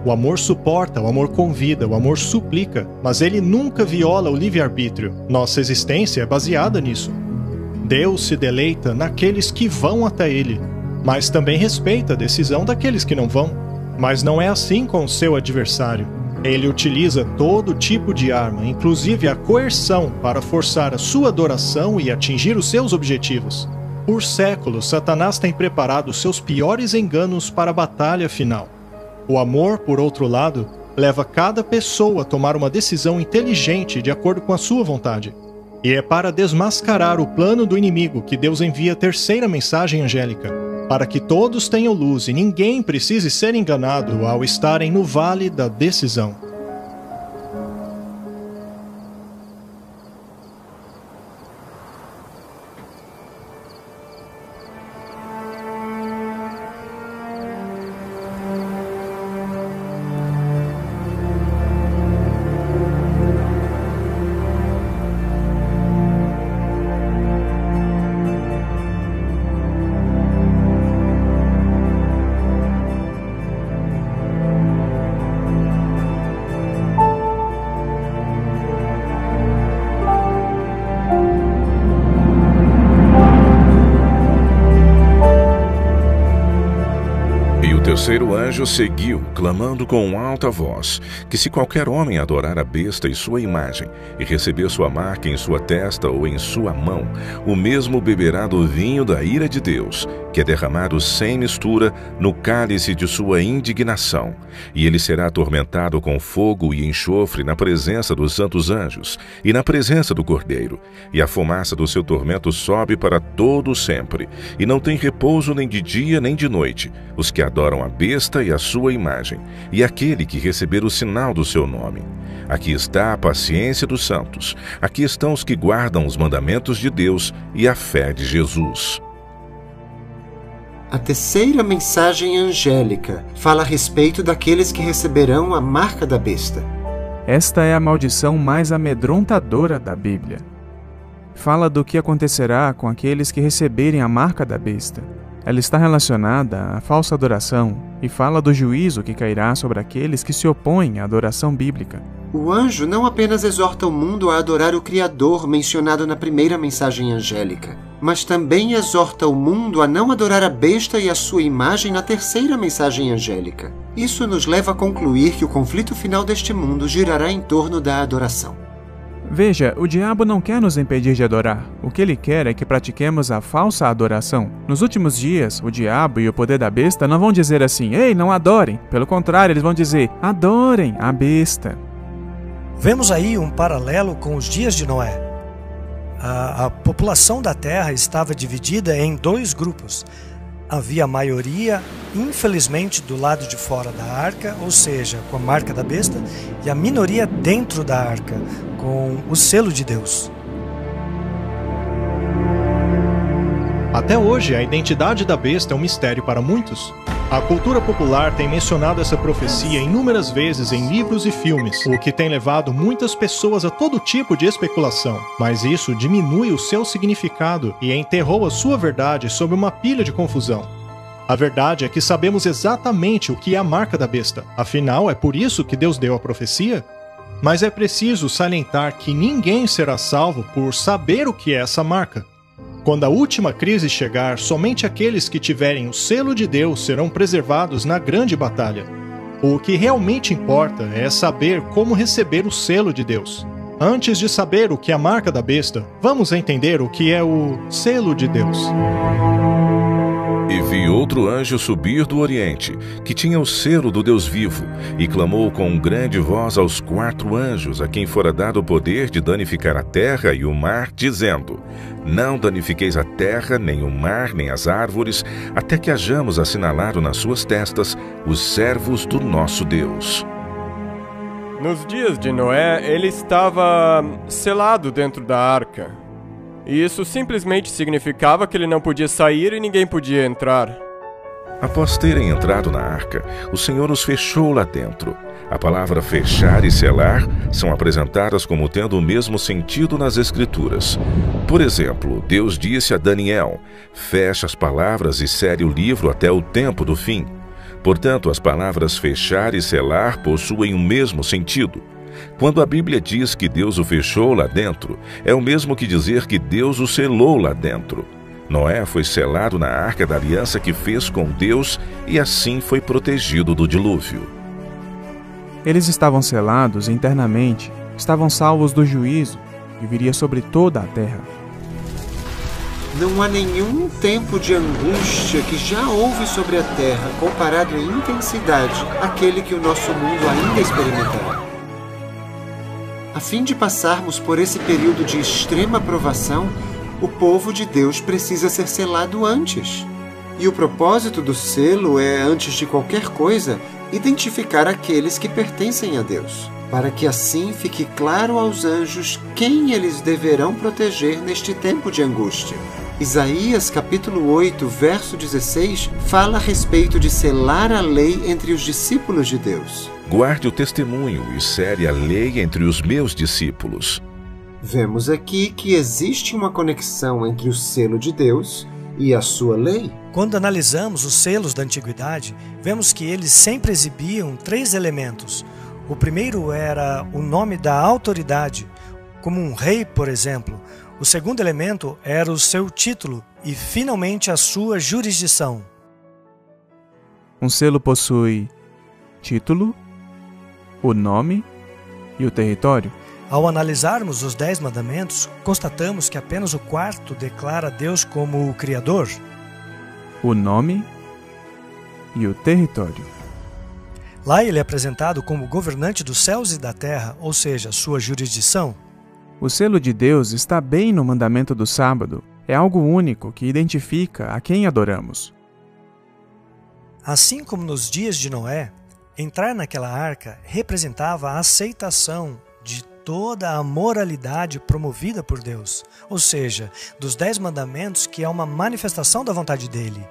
O amor suporta, o amor convida, o amor suplica, mas ele nunca viola o livre-arbítrio. Nossa existência é baseada nisso. Deus se deleita naqueles que vão até ele, mas também respeita a decisão daqueles que não vão. Mas não é assim com o seu adversário. Ele utiliza todo tipo de arma, inclusive a coerção, para forçar a sua adoração e atingir os seus objetivos. Por séculos, Satanás tem preparado seus piores enganos para a batalha final. O amor, por outro lado, leva cada pessoa a tomar uma decisão inteligente de acordo com a sua vontade. E é para desmascarar o plano do inimigo que Deus envia a terceira mensagem angélica, para que todos tenham luz e ninguém precise ser enganado ao estarem no vale da decisão. O terceiro anjo seguiu, clamando com alta voz, que se qualquer homem adorar a besta e sua imagem, e receber sua marca em sua testa ou em sua mão, o mesmo beberá do vinho da ira de Deus, que é derramado sem mistura no cálice de sua indignação, e ele será atormentado com fogo e enxofre na presença dos santos anjos e na presença do Cordeiro, e a fumaça do seu tormento sobe para todo sempre, e não tem repouso nem de dia nem de noite, os que adoram a besta e a sua imagem, e aquele que receber o sinal do seu nome. Aqui está a paciência dos santos, aqui estão os que guardam os mandamentos de Deus e a fé de Jesus. A terceira mensagem angélica fala a respeito daqueles que receberão a marca da besta. Esta é a maldição mais amedrontadora da Bíblia. Fala do que acontecerá com aqueles que receberem a marca da besta. Ela está relacionada à falsa adoração e fala do juízo que cairá sobre aqueles que se opõem à adoração bíblica. O anjo não apenas exorta o mundo a adorar o Criador mencionado na primeira mensagem angélica, mas também exorta o mundo a não adorar a besta e a sua imagem na terceira mensagem angélica. Isso nos leva a concluir que o conflito final deste mundo girará em torno da adoração. Veja, o diabo não quer nos impedir de adorar. O que ele quer é que pratiquemos a falsa adoração. Nos últimos dias, o diabo e o poder da besta não vão dizer assim, ei, não adorem. Pelo contrário, eles vão dizer, adorem a besta. Vemos aí um paralelo com os dias de Noé. A população da terra estava dividida em dois grupos. Havia a maioria, infelizmente, do lado de fora da arca, ou seja, com a marca da besta, e a minoria dentro da arca, com o selo de Deus. Até hoje, a identidade da besta é um mistério para muitos. A cultura popular tem mencionado essa profecia inúmeras vezes em livros e filmes, o que tem levado muitas pessoas a todo tipo de especulação. Mas isso diminui o seu significado e enterrou a sua verdade sob uma pilha de confusão. A verdade é que sabemos exatamente o que é a marca da besta. Afinal, é por isso que Deus deu a profecia. Mas é preciso salientar que ninguém será salvo por saber o que é essa marca. Quando a última crise chegar, somente aqueles que tiverem o selo de Deus serão preservados na grande batalha. O que realmente importa é saber como receber o selo de Deus. Antes de saber o que é a marca da besta, vamos entender o que é o selo de Deus. E vi outro anjo subir do Oriente, que tinha o selo do Deus vivo, e clamou com grande voz aos 4 anjos, a quem fora dado o poder de danificar a terra e o mar, dizendo: Não danifiqueis a terra, nem o mar, nem as árvores, até que hajamos assinalado nas suas testas os servos do nosso Deus. Nos dias de Noé, ele estava selado dentro da arca. E isso simplesmente significava que ele não podia sair e ninguém podia entrar. Após terem entrado na arca, o Senhor os fechou lá dentro. A palavra fechar e selar são apresentadas como tendo o mesmo sentido nas Escrituras. Por exemplo, Deus disse a Daniel: fecha as palavras e sele o livro até o tempo do fim. Portanto, as palavras fechar e selar possuem o mesmo sentido. Quando a Bíblia diz que Deus o fechou lá dentro, é o mesmo que dizer que Deus o selou lá dentro. Noé foi selado na arca da aliança que fez com Deus e assim foi protegido do dilúvio. Eles estavam selados internamente, estavam salvos do juízo que viria sobre toda a terra. Não há nenhum tempo de angústia que já houve sobre a terra comparado em intensidade àquele que o nosso mundo ainda experimentará. A fim de passarmos por esse período de extrema provação, o povo de Deus precisa ser selado antes. E o propósito do selo é, antes de qualquer coisa, identificar aqueles que pertencem a Deus, para que assim fique claro aos anjos quem eles deverão proteger neste tempo de angústia. Isaías capítulo 8, verso 16, fala a respeito de selar a lei entre os discípulos de Deus. Guarde o testemunho e sele a lei entre os meus discípulos. Vemos aqui que existe uma conexão entre o selo de Deus e a sua lei. Quando analisamos os selos da antiguidade, vemos que eles sempre exibiam 3 elementos. O primeiro era o nome da autoridade, como um rei, por exemplo. O segundo elemento era o seu título e, finalmente, a sua jurisdição. Um selo possui título, o nome e o território. Ao analisarmos os 10 mandamentos, constatamos que apenas o 4º declara Deus como o Criador, o nome e o território. Lá ele é apresentado como governante dos céus e da terra, ou seja, sua jurisdição. O selo de Deus está bem no mandamento do sábado. É algo único que identifica a quem adoramos. Assim como nos dias de Noé, entrar naquela arca representava a aceitação de toda a moralidade promovida por Deus, ou seja, dos 10 mandamentos, que é uma manifestação da vontade dele.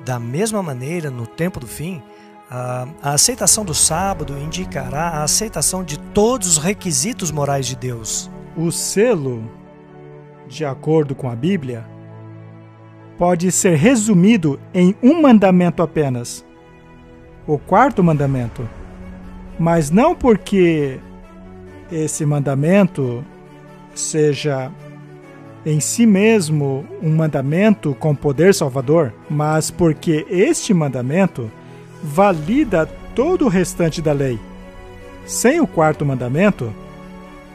Da mesma maneira, no tempo do fim, a aceitação do sábado indicará a aceitação de todos os requisitos morais de Deus. O selo, de acordo com a Bíblia, pode ser resumido em um mandamento apenas, o 4º mandamento, mas não porque esse mandamento seja em si mesmo um mandamento com poder salvador, mas porque este mandamento valida todo o restante da lei. Sem o 4º mandamento,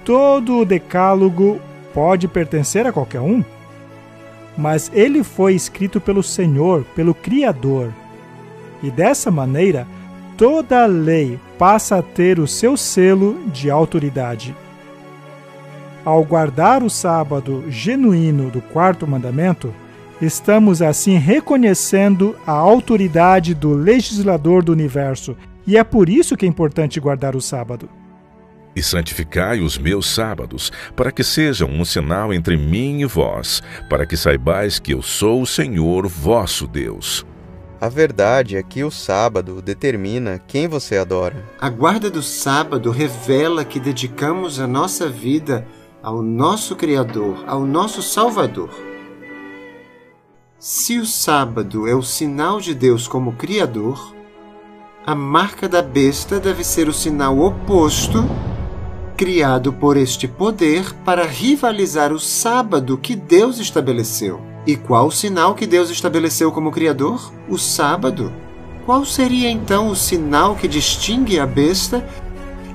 todo o decálogo pode pertencer a qualquer um? Mas ele foi escrito pelo Senhor, pelo Criador. E dessa maneira, toda a lei passa a ter o seu selo de autoridade. Ao guardar o sábado genuíno do quarto mandamento, estamos assim reconhecendo a autoridade do legislador do universo, e é por isso que é importante guardar o sábado. E santificai os meus sábados, para que sejam um sinal entre mim e vós, para que saibais que eu sou o Senhor vosso Deus. A verdade é que o sábado determina quem você adora. A guarda do sábado revela que dedicamos a nossa vida ao nosso Criador, ao nosso Salvador. Se o sábado é o sinal de Deus como Criador, a marca da besta deve ser o sinal oposto, criado por este poder para rivalizar o sábado que Deus estabeleceu. E qual o sinal que Deus estabeleceu como Criador? O sábado. Qual seria então o sinal que distingue a besta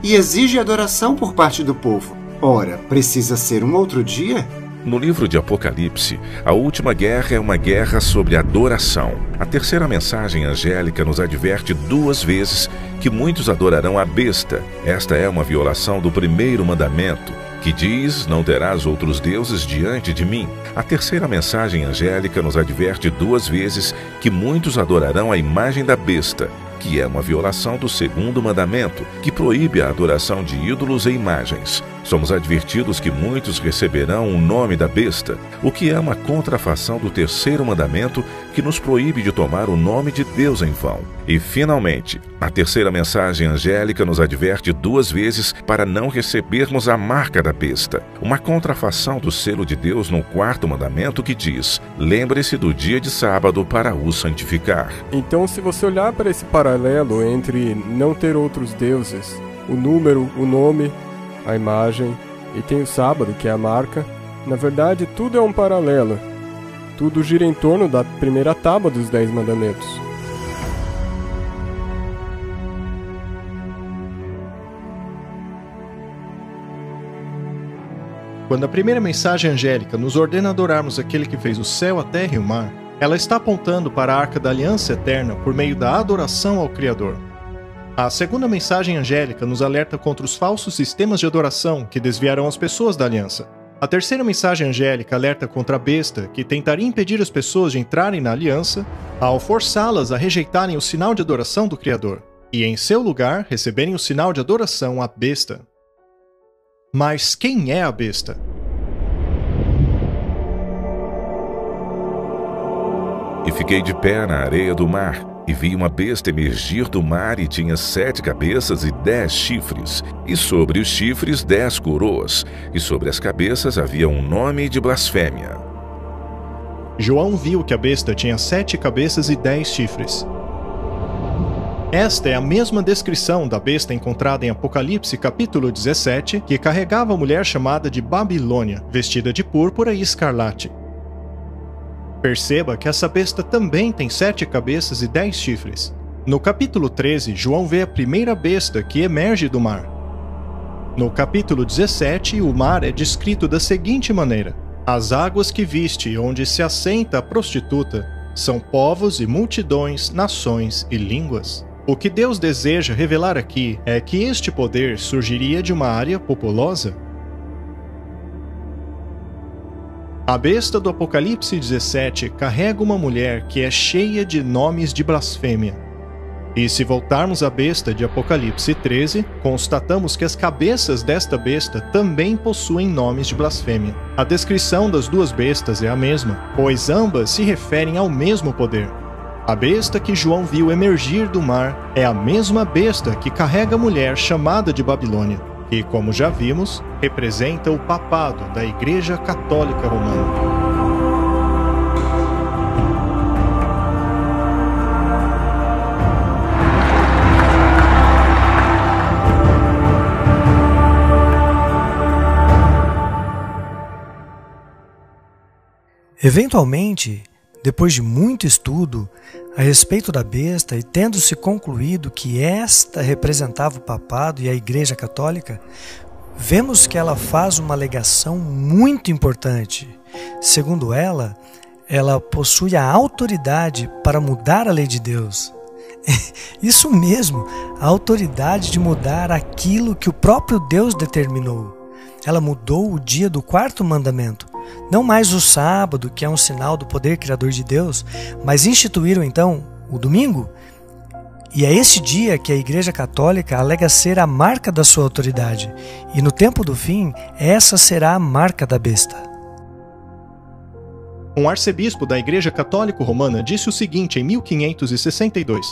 e exige adoração por parte do povo? Ora, precisa ser um outro dia? No livro de Apocalipse, a última guerra é uma guerra sobre adoração. A terceira mensagem angélica nos adverte 2 vezes que muitos adorarão a besta. Esta é uma violação do primeiro mandamento, que diz: não terás outros deuses diante de mim. A terceira mensagem angélica nos adverte 2 vezes que muitos adorarão a imagem da besta, que é uma violação do segundo mandamento, que proíbe a adoração de ídolos e imagens. Somos advertidos que muitos receberão o nome da besta, o que é uma contrafação do terceiro mandamento, que nos proíbe de tomar o nome de Deus em vão. E, finalmente, a terceira mensagem angélica nos adverte 2 vezes para não recebermos a marca da besta, uma contrafação do selo de Deus no quarto mandamento, que diz: lembre-se do dia de sábado para o santificar. Então, se você olhar para esse paralelo entre não ter outros deuses, o número, o nome, a imagem, e tem o sábado, que é a marca, na verdade tudo é um paralelo. Tudo gira em torno da primeira tábua dos 10 mandamentos. Quando a primeira mensagem angélica nos ordena adorarmos aquele que fez o céu, a terra e o mar, ela está apontando para a Arca da Aliança Eterna por meio da adoração ao Criador. A segunda mensagem angélica nos alerta contra os falsos sistemas de adoração que desviarão as pessoas da aliança. A terceira mensagem angélica alerta contra a besta, que tentaria impedir as pessoas de entrarem na aliança ao forçá-las a rejeitarem o sinal de adoração do Criador, e em seu lugar receberem o sinal de adoração à besta. Mas quem é a besta? E fiquei de pé na areia do mar, e vi uma besta emergir do mar, e tinha 7 cabeças e 10 chifres, e sobre os chifres 10 coroas, e sobre as cabeças havia um nome de blasfêmia. João viu que a besta tinha 7 cabeças e 10 chifres. Esta é a mesma descrição da besta encontrada em Apocalipse capítulo 17, que carregava a mulher chamada de Babilônia, vestida de púrpura e escarlate. Perceba que essa besta também tem 7 cabeças e 10 chifres. No capítulo 13, João vê a primeira besta que emerge do mar. No capítulo 17, o mar é descrito da seguinte maneira: as águas que viste, onde se assenta a prostituta, são povos e multidões, nações e línguas. O que Deus deseja revelar aqui é que este poder surgiria de uma área populosa. A besta do Apocalipse 17 carrega uma mulher que é cheia de nomes de blasfêmia. E se voltarmos à besta de Apocalipse 13, constatamos que as cabeças desta besta também possuem nomes de blasfêmia. A descrição das 2 bestas é a mesma, pois ambas se referem ao mesmo poder. A besta que João viu emergir do mar é a mesma besta que carrega a mulher chamada de Babilônia, que, como já vimos, representa o papado da Igreja Católica Romana. Eventualmente, depois de muito estudo a respeito da besta e tendo-se concluído que esta representava o papado e a Igreja Católica, vemos que ela faz uma alegação muito importante. Segundo ela possui a autoridade para mudar a lei de Deus. Isso mesmo, a autoridade de mudar aquilo que o próprio Deus determinou. Ela mudou o dia do quarto mandamento. Não mais o sábado, que é um sinal do poder criador de Deus, mas instituíram então o domingo. E é esse dia que a Igreja Católica alega ser a marca da sua autoridade. E no tempo do fim, essa será a marca da besta. Um arcebispo da Igreja Católica Romana disse o seguinte em 1562.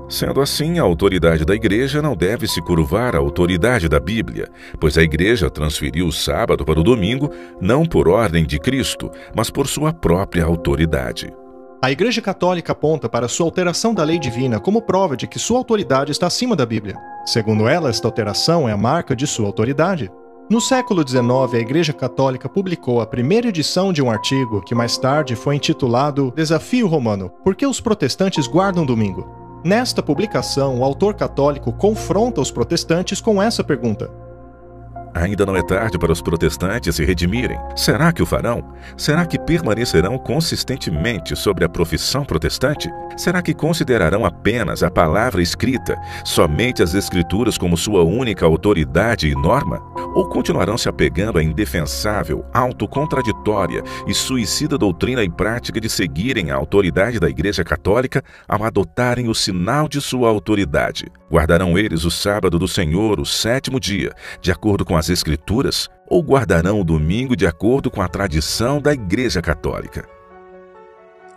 Sendo assim, a autoridade da Igreja não deve se curvar à autoridade da Bíblia, pois a Igreja transferiu o sábado para o domingo não por ordem de Cristo, mas por sua própria autoridade. A Igreja Católica aponta para sua alteração da lei divina como prova de que sua autoridade está acima da Bíblia. Segundo ela, esta alteração é a marca de sua autoridade. No século XIX, a Igreja Católica publicou a primeira edição de um artigo que mais tarde foi intitulado Desafio Romano: Por que os protestantes guardam domingo? Nesta publicação, o autor católico confronta os protestantes com essa pergunta: Ainda não é tarde para os protestantes se redimirem. Será que o farão? Será que permanecerão consistentemente sobre a profissão protestante? Será que considerarão apenas a palavra escrita, somente as Escrituras como sua única autoridade e norma? Ou continuarão se apegando à indefensável, autocontraditória e suicida doutrina e prática de seguirem a autoridade da Igreja Católica ao adotarem o sinal de sua autoridade? Guardarão eles o sábado do Senhor, o 7º dia, de acordo com as Escrituras, ou guardarão o domingo de acordo com a tradição da Igreja Católica?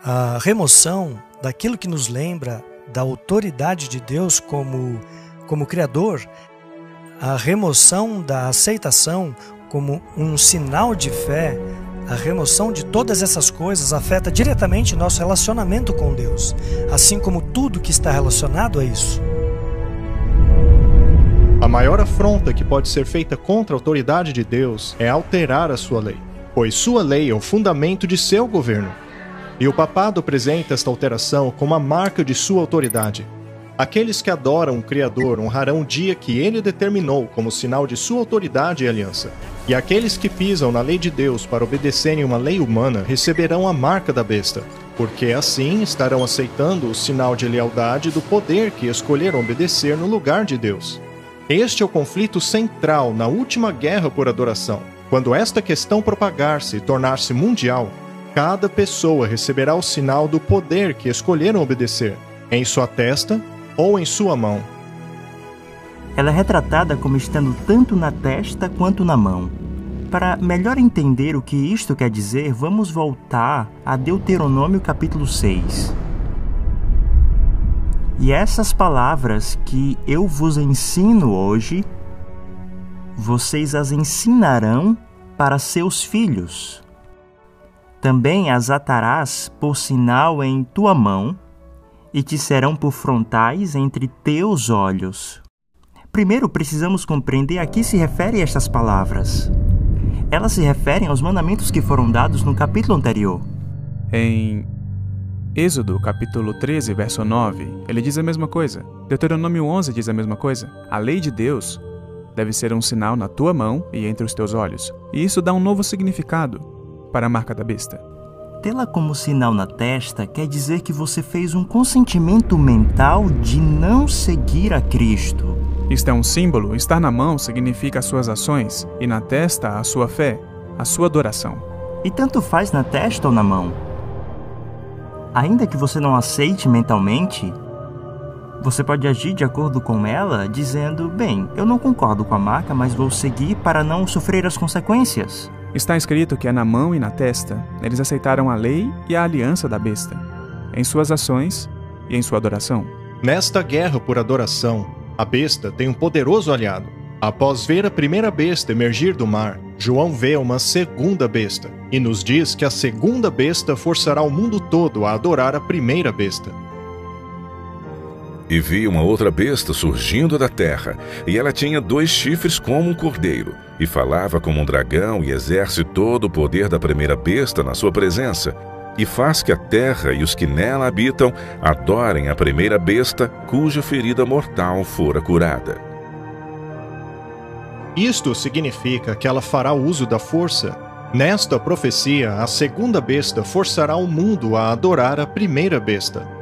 A remoção daquilo que nos lembra da autoridade de Deus como Criador, a remoção da aceitação como um sinal de fé, a remoção de todas essas coisas afeta diretamente nosso relacionamento com Deus, assim como tudo que está relacionado a isso. A maior afronta que pode ser feita contra a autoridade de Deus é alterar a sua lei, pois sua lei é o fundamento de seu governo. E o papado apresenta esta alteração como a marca de sua autoridade. Aqueles que adoram o Criador honrarão o dia que ele determinou como sinal de sua autoridade e aliança. E aqueles que pisam na lei de Deus para obedecerem uma lei humana receberão a marca da besta, porque assim estarão aceitando o sinal de lealdade do poder que escolheram obedecer no lugar de Deus. Este é o conflito central na última guerra por adoração. Quando esta questão propagar-se e tornar-se mundial, cada pessoa receberá o sinal do poder que escolheram obedecer, em sua testa ou em sua mão. Ela é retratada como estando tanto na testa quanto na mão. Para melhor entender o que isto quer dizer, vamos voltar a Deuteronômio capítulo 6. E essas palavras que eu vos ensino hoje, vocês as ensinarão para seus filhos. Também as atarás por sinal em tua mão, e te serão por frontais entre teus olhos. Primeiro precisamos compreender a que se referem estas palavras. Elas se referem aos mandamentos que foram dados no capítulo anterior. Em Êxodo, capítulo 13, verso 9, ele diz a mesma coisa. Deuteronômio 11 diz a mesma coisa. A lei de Deus deve ser um sinal na tua mão e entre os teus olhos. E isso dá um novo significado para a marca da besta. Tê-la como sinal na testa quer dizer que você fez um consentimento mental de não seguir a Cristo. Isto é um símbolo. Estar na mão significa as suas ações e na testa a sua fé, a sua adoração. E tanto faz na testa ou na mão. Ainda que você não aceite mentalmente, você pode agir de acordo com ela, dizendo, bem, eu não concordo com a marca, mas vou seguir para não sofrer as consequências. Está escrito que é na mão e na testa. Eles aceitaram a lei e a aliança da besta, em suas ações e em sua adoração. Nesta guerra por adoração, a besta tem um poderoso aliado. Após ver a primeira besta emergir do mar, João vê uma segunda besta, e nos diz que a segunda besta forçará o mundo todo a adorar a primeira besta. E vi uma outra besta surgindo da terra, e ela tinha 2 chifres como um cordeiro, e falava como um dragão, e exerce todo o poder da primeira besta na sua presença, e faz que a terra e os que nela habitam adorem a primeira besta, cuja ferida mortal fora curada. Isto significa que ela fará uso da força. Nesta profecia, a segunda besta forçará o mundo a adorar a primeira besta.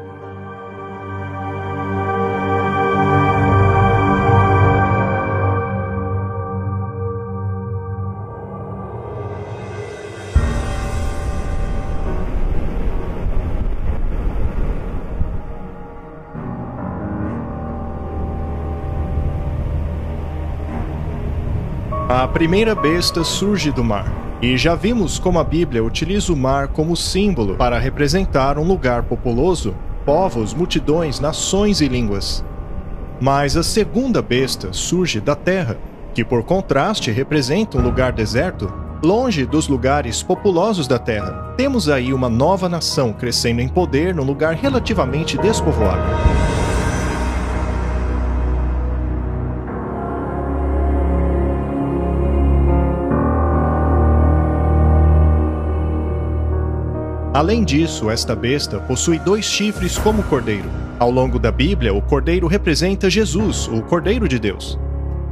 A primeira besta surge do mar, e já vimos como a Bíblia utiliza o mar como símbolo para representar um lugar populoso, povos, multidões, nações e línguas. Mas a segunda besta surge da terra, que por contraste representa um lugar deserto, longe dos lugares populosos da terra. Temos aí uma nova nação crescendo em poder num lugar relativamente despovoado. Além disso, esta besta possui 2 chifres como cordeiro. Ao longo da Bíblia, o cordeiro representa Jesus, o Cordeiro de Deus.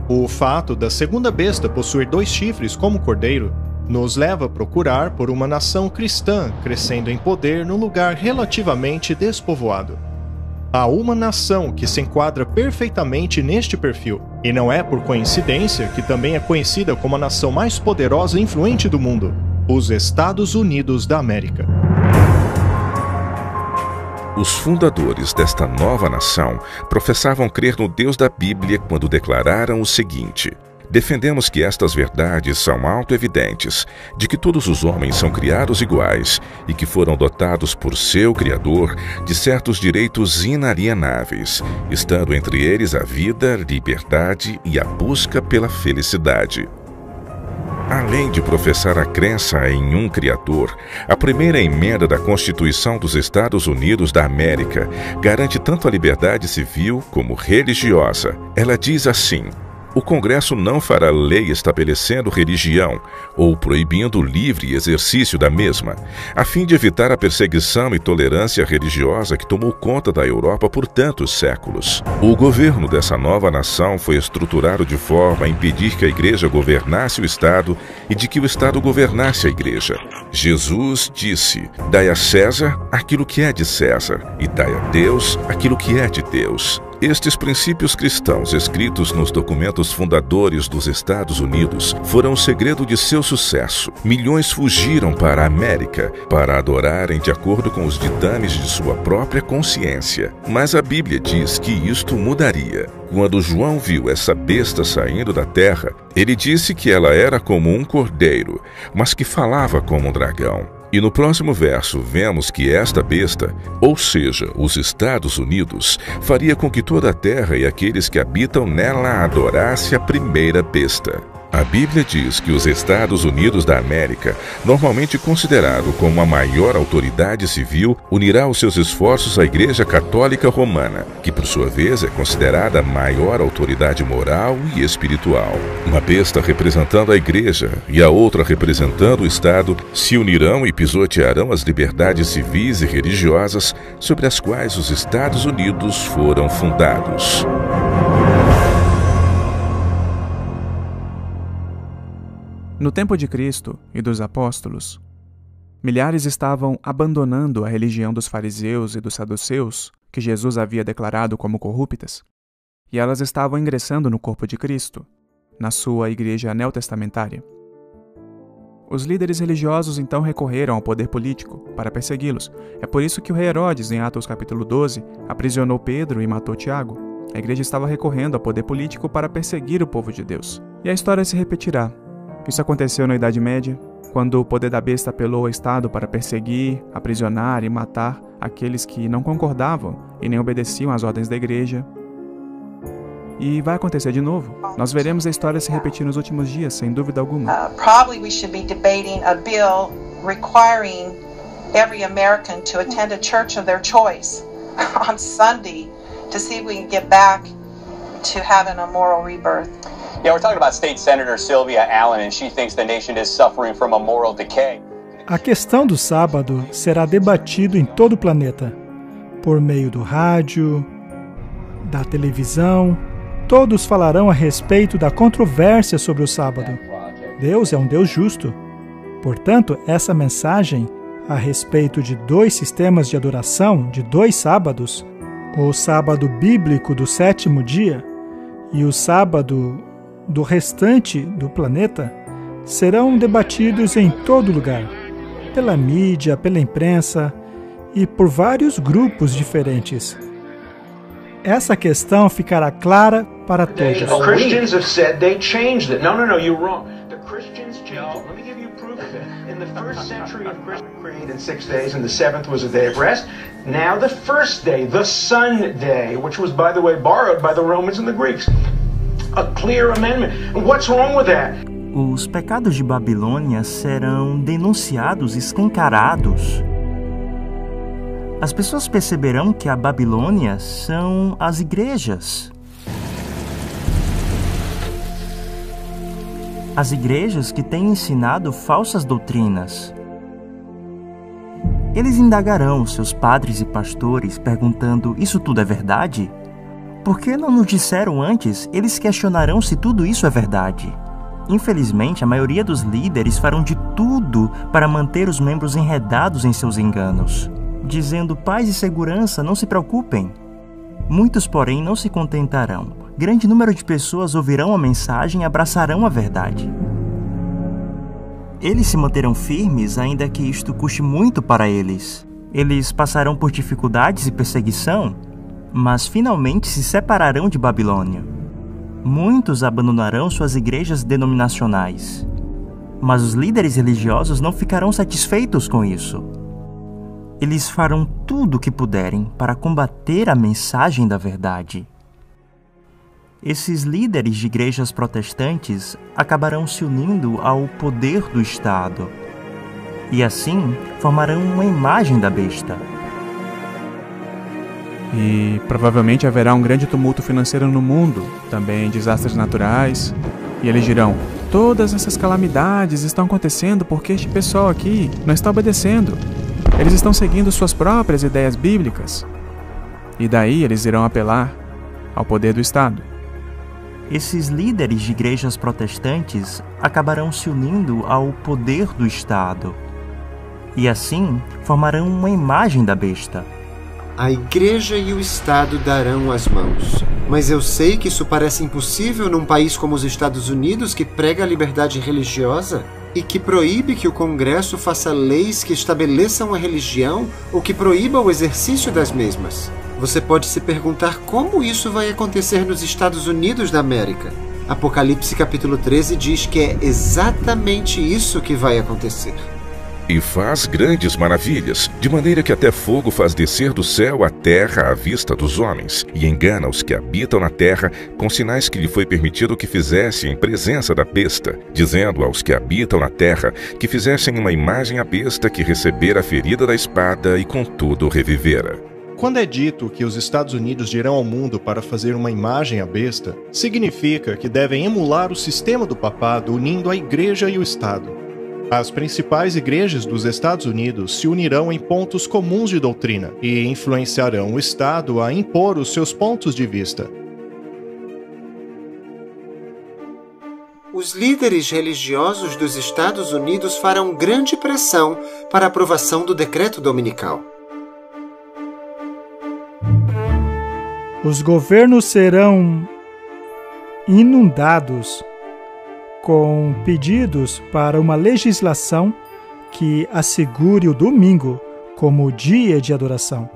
O fato da segunda besta possuir 2 chifres como cordeiro nos leva a procurar por uma nação cristã crescendo em poder num lugar relativamente despovoado. Há uma nação que se enquadra perfeitamente neste perfil, e não é por coincidência que também é conhecida como a nação mais poderosa e influente do mundo, os Estados Unidos da América. Os fundadores desta nova nação professavam crer no Deus da Bíblia quando declararam o seguinte: defendemos que estas verdades são autoevidentes, de que todos os homens são criados iguais e que foram dotados por seu Criador de certos direitos inalienáveis, estando entre eles a vida, liberdade e a busca pela felicidade. Além de professar a crença em um Criador, a primeira emenda da Constituição dos Estados Unidos da América garante tanto a liberdade civil como religiosa. Ela diz assim: o Congresso não fará lei estabelecendo religião ou proibindo o livre exercício da mesma, a fim de evitar a perseguição e tolerância religiosa que tomou conta da Europa por tantos séculos. O governo dessa nova nação foi estruturado de forma a impedir que a Igreja governasse o Estado e de que o Estado governasse a Igreja. Jesus disse: dai a César aquilo que é de César e dai a Deus aquilo que é de Deus. Estes princípios cristãos escritos nos documentos fundadores dos Estados Unidos foram o segredo de seu sucesso. Milhões fugiram para a América para adorarem de acordo com os ditames de sua própria consciência. Mas a Bíblia diz que isto mudaria. Quando João viu essa besta saindo da terra, ele disse que ela era como um cordeiro, mas que falava como um dragão. E no próximo verso vemos que esta besta, ou seja, os Estados Unidos, faria com que toda a terra e aqueles que habitam nela adorassem a primeira besta. A Bíblia diz que os Estados Unidos da América, normalmente considerado como a maior autoridade civil, unirá os seus esforços à Igreja Católica Romana, que por sua vez é considerada a maior autoridade moral e espiritual. Uma besta representando a Igreja e a outra representando o Estado se unirão e pisotearão as liberdades civis e religiosas sobre as quais os Estados Unidos foram fundados. No tempo de Cristo e dos apóstolos, milhares estavam abandonando a religião dos fariseus e dos saduceus, que Jesus havia declarado como corruptas, e elas estavam ingressando no corpo de Cristo, na sua igreja neotestamentária. Os líderes religiosos então recorreram ao poder político para persegui-los. É por isso que o rei Herodes, em Atos capítulo 12, aprisionou Pedro e matou Tiago. A igreja estava recorrendo ao poder político para perseguir o povo de Deus. E a história se repetirá. Isso aconteceu na Idade Média, quando o poder da besta apelou ao Estado para perseguir, aprisionar e matar aqueles que não concordavam e nem obedeciam às ordens da igreja. E vai acontecer de novo. Nós veremos a história se repetir nos últimos dias, sem dúvida alguma. Probably we should be debating a bill requiring every American to attend a church of their choice on Sunday to see if we can get back to having a moral rebirth. Yeah, we're talking about State Senator Sylvia Allen, and she thinks the nation is suffering from a moral decay. A questão do sábado será debatido em todo o planeta, por meio do rádio, da televisão todos falarão a respeito da controvérsia sobre o sábado. Deus é um Deus justo. Portanto, essa mensagem a respeito de 2 sistemas de adoração de 2 sábados, o sábado bíblico do 7º dia e o sábado do restante do planeta, serão debatidos em todo lugar, pela mídia, pela imprensa e por vários grupos diferentes. Essa questão ficará clara para todos. The Christians have said they changed it. No, you're wrong. The Christians changed it. Let me give you proof of it. In the 1st century of Christian creed in 6 days, and the 7th was a day of rest. Now the 1st day, the Sunday, which was, by the way, borrowed by the Romans and the Greeks. A clear amendment. What's wrong with that? Os pecados de Babilônia serão denunciados, escancarados. As pessoas perceberão que a Babilônia são as igrejas. As igrejas que têm ensinado falsas doutrinas. Eles indagarão seus padres e pastores, perguntando: isso tudo é verdade? Por que não nos disseram antes? Eles questionarão se tudo isso é verdade. Infelizmente, a maioria dos líderes farão de tudo para manter os membros enredados em seus enganos, dizendo paz e segurança, não se preocupem. Muitos, porém, não se contentarão. Grande número de pessoas ouvirão a mensagem e abraçarão a verdade. Eles se manterão firmes, ainda que isto custe muito para eles. Eles passarão por dificuldades e perseguição, mas finalmente se separarão de Babilônia. Muitos abandonarão suas igrejas denominacionais, mas os líderes religiosos não ficarão satisfeitos com isso. Eles farão tudo o que puderem para combater a mensagem da verdade. Esses líderes de igrejas protestantes acabarão se unindo ao poder do Estado e assim formarão uma imagem da besta. E provavelmente haverá um grande tumulto financeiro no mundo, também desastres naturais. E eles dirão: todas essas calamidades estão acontecendo porque este pessoal aqui não está obedecendo. Eles estão seguindo suas próprias ideias bíblicas. E daí eles irão apelar ao poder do Estado. Esses líderes de igrejas protestantes acabarão se unindo ao poder do Estado e assim formarão uma imagem da besta. A igreja e o Estado darão as mãos. Mas eu sei que isso parece impossível num país como os Estados Unidos, que prega a liberdade religiosa e que proíbe que o Congresso faça leis que estabeleçam a religião ou que proíba o exercício das mesmas. Você pode se perguntar como isso vai acontecer nos Estados Unidos da América. Apocalipse capítulo 13 diz que é exatamente isso que vai acontecer. E faz grandes maravilhas, de maneira que até fogo faz descer do céu a terra à vista dos homens, e engana os que habitam na terra com sinais que lhe foi permitido que fizesse em presença da besta, dizendo aos que habitam na terra que fizessem uma imagem à besta que recebera a ferida da espada e contudo revivera. Quando é dito que os Estados Unidos dirão ao mundo para fazer uma imagem à besta, significa que devem emular o sistema do papado unindo a igreja e o Estado. As principais igrejas dos Estados Unidos se unirão em pontos comuns de doutrina e influenciarão o Estado a impor os seus pontos de vista. Os líderes religiosos dos Estados Unidos farão grande pressão para a aprovação do decreto dominical. Os governos serão inundados com pedidos para uma legislação que assegure o domingo como dia de adoração.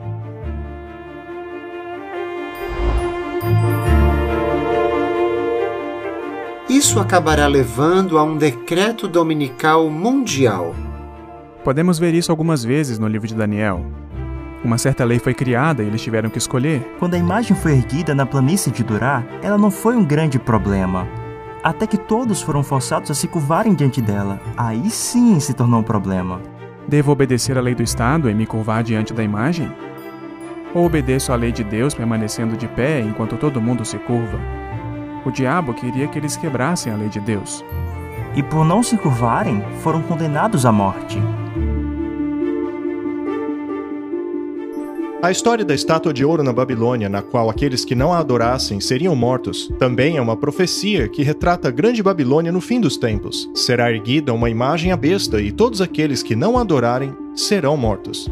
Isso acabará levando a um decreto dominical mundial. Podemos ver isso algumas vezes no livro de Daniel. Uma certa lei foi criada e eles tiveram que escolher. Quando a imagem foi erguida na planície de Dura, ela não foi um grande problema. Até que todos foram forçados a se curvarem diante dela. Aí sim se tornou um problema. Devo obedecer à lei do Estado e me curvar diante da imagem? Ou obedeço à lei de Deus permanecendo de pé enquanto todo mundo se curva? O diabo queria que eles quebrassem a lei de Deus. E por não se curvarem, foram condenados à morte. A história da estátua de ouro na Babilônia, na qual aqueles que não a adorassem seriam mortos, também é uma profecia que retrata a grande Babilônia no fim dos tempos. Será erguida uma imagem à besta e todos aqueles que não a adorarem serão mortos.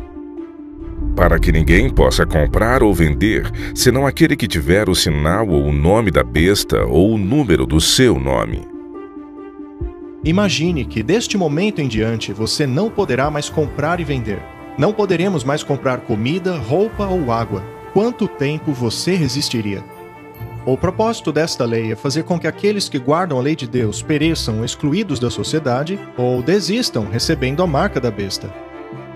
Para que ninguém possa comprar ou vender, senão aquele que tiver o sinal ou o nome da besta ou o número do seu nome. Imagine que deste momento em diante você não poderá mais comprar e vender. Não poderemos mais comprar comida, roupa ou água. Quanto tempo você resistiria? O propósito desta lei é fazer com que aqueles que guardam a lei de Deus pereçam excluídos da sociedade ou desistam recebendo a marca da besta.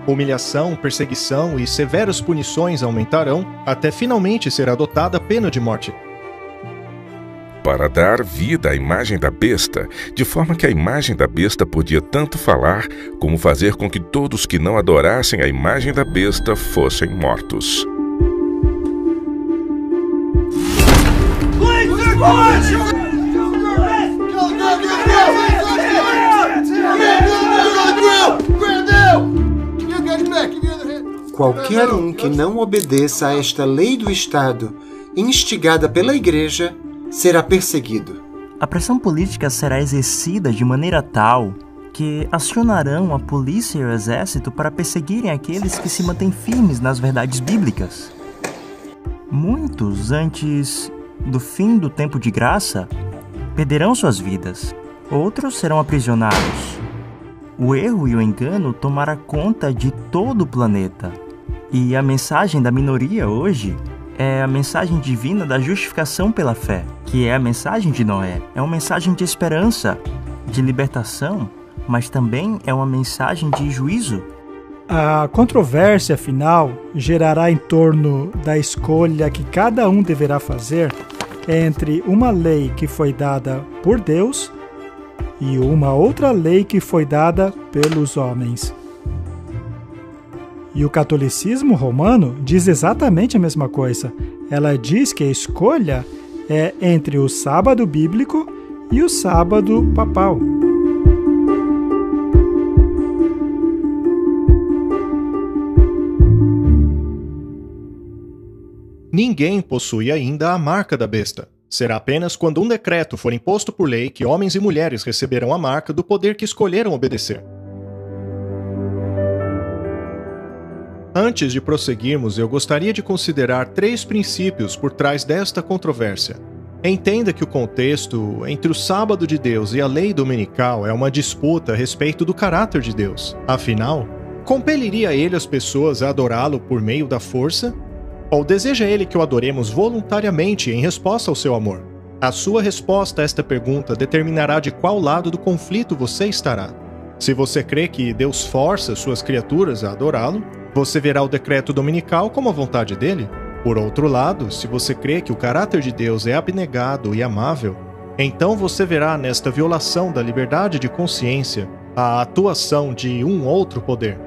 Humilhação, perseguição e severas punições aumentarão até finalmente ser adotada a pena de morte. Para dar vida à imagem da besta, de forma que a imagem da besta podia tanto falar, como fazer com que todos que não adorassem a imagem da besta fossem mortos. Qualquer um que não obedeça a esta lei do Estado, instigada pela Igreja, será perseguido. A pressão política será exercida de maneira tal que acionarão a polícia e o exército para perseguirem aqueles que se mantêm firmes nas verdades bíblicas. Muitos, antes do fim do tempo de graça, perderão suas vidas. Outros serão aprisionados. O erro e o engano tomará conta de todo o planeta. E a mensagem da minoria hoje é a mensagem divina da justificação pela fé, que é a mensagem de Noé. É uma mensagem de esperança, de libertação, mas também é uma mensagem de juízo. A controvérsia final gerará em torno da escolha que cada um deverá fazer entre uma lei que foi dada por Deus e uma outra lei que foi dada pelos homens. E o catolicismo romano diz exatamente a mesma coisa. Ela diz que a escolha é entre o sábado bíblico e o sábado papal. Ninguém possui ainda a marca da besta. Será apenas quando um decreto for imposto por lei que homens e mulheres receberão a marca do poder que escolheram obedecer. Antes de prosseguirmos, eu gostaria de considerar 3 princípios por trás desta controvérsia. Entenda que o contexto entre o sábado de Deus e a lei dominical é uma disputa a respeito do caráter de Deus. Afinal, compeliria ele as pessoas a adorá-lo por meio da força? Ou deseja ele que o adoremos voluntariamente em resposta ao seu amor? A sua resposta a esta pergunta determinará de qual lado do conflito você estará. Se você crê que Deus força suas criaturas a adorá-lo, você verá o decreto dominical como a vontade dele. Por outro lado, se você crê que o caráter de Deus é abnegado e amável, então você verá nesta violação da liberdade de consciência a atuação de um outro poder.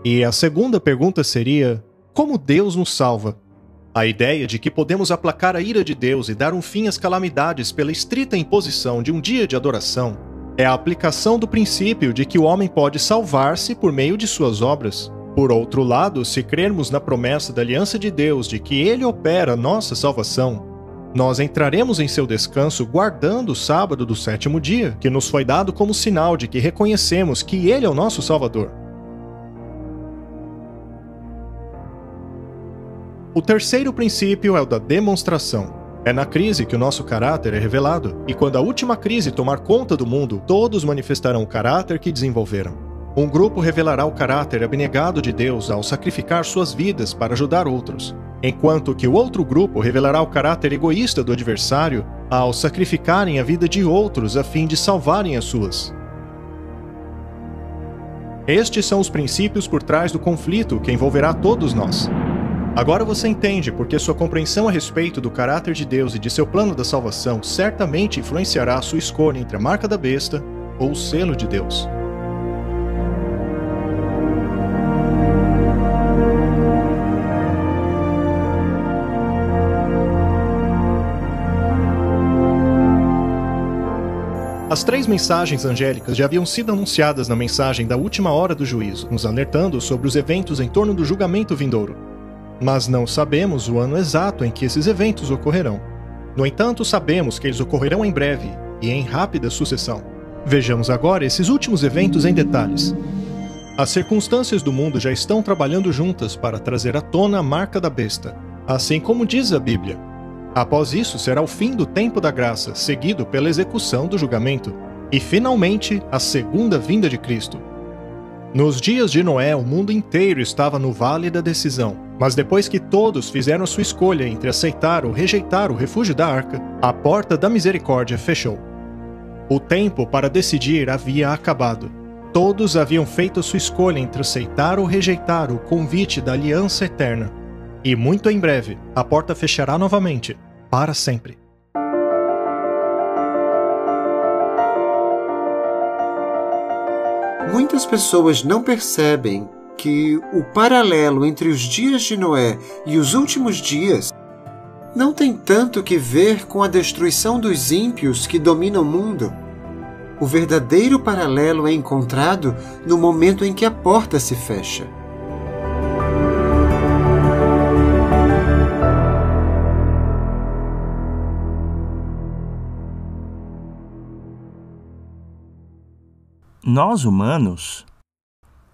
E a segunda pergunta seria: como Deus nos salva? A ideia de que podemos aplacar a ira de Deus e dar um fim às calamidades pela estrita imposição de um dia de adoração é a aplicação do princípio de que o homem pode salvar-se por meio de suas obras. Por outro lado, se crermos na promessa da aliança de Deus de que Ele opera nossa salvação, nós entraremos em seu descanso guardando o sábado do 7º dia, que nos foi dado como sinal de que reconhecemos que Ele é o nosso Salvador. O terceiro princípio é o da demonstração. É na crise que o nosso caráter é revelado, e quando a última crise tomar conta do mundo, todos manifestarão o caráter que desenvolveram. Um grupo revelará o caráter abnegado de Deus ao sacrificar suas vidas para ajudar outros, enquanto que o outro grupo revelará o caráter egoísta do adversário ao sacrificarem a vida de outros a fim de salvarem as suas. Estes são os princípios por trás do conflito que envolverá todos nós. Agora você entende porque sua compreensão a respeito do caráter de Deus e de seu plano da salvação certamente influenciará a sua escolha entre a marca da besta ou o selo de Deus. A As 3 mensagens angélicas já haviam sido anunciadas na mensagem da última hora do juízo, nos alertando sobre os eventos em torno do julgamento vindouro. Mas não sabemos o ano exato em que esses eventos ocorrerão. No entanto, sabemos que eles ocorrerão em breve e em rápida sucessão. Vejamos agora esses últimos eventos em detalhes. As circunstâncias do mundo já estão trabalhando juntas para trazer à tona a marca da besta, assim como diz a Bíblia. Após isso será o fim do tempo da graça, seguido pela execução do julgamento, e finalmente a segunda vinda de Cristo. Nos dias de Noé, o mundo inteiro estava no vale da decisão, mas depois que todos fizeram a sua escolha entre aceitar ou rejeitar o refúgio da arca, a porta da misericórdia fechou. O tempo para decidir havia acabado. Todos haviam feito a sua escolha entre aceitar ou rejeitar o convite da aliança eterna. E muito em breve, a porta fechará novamente, para sempre. Muitas pessoas não percebem que o paralelo entre os dias de Noé e os últimos dias não tem tanto que ver com a destruição dos ímpios que dominam o mundo. O verdadeiro paralelo é encontrado no momento em que a porta se fecha. Nós, humanos,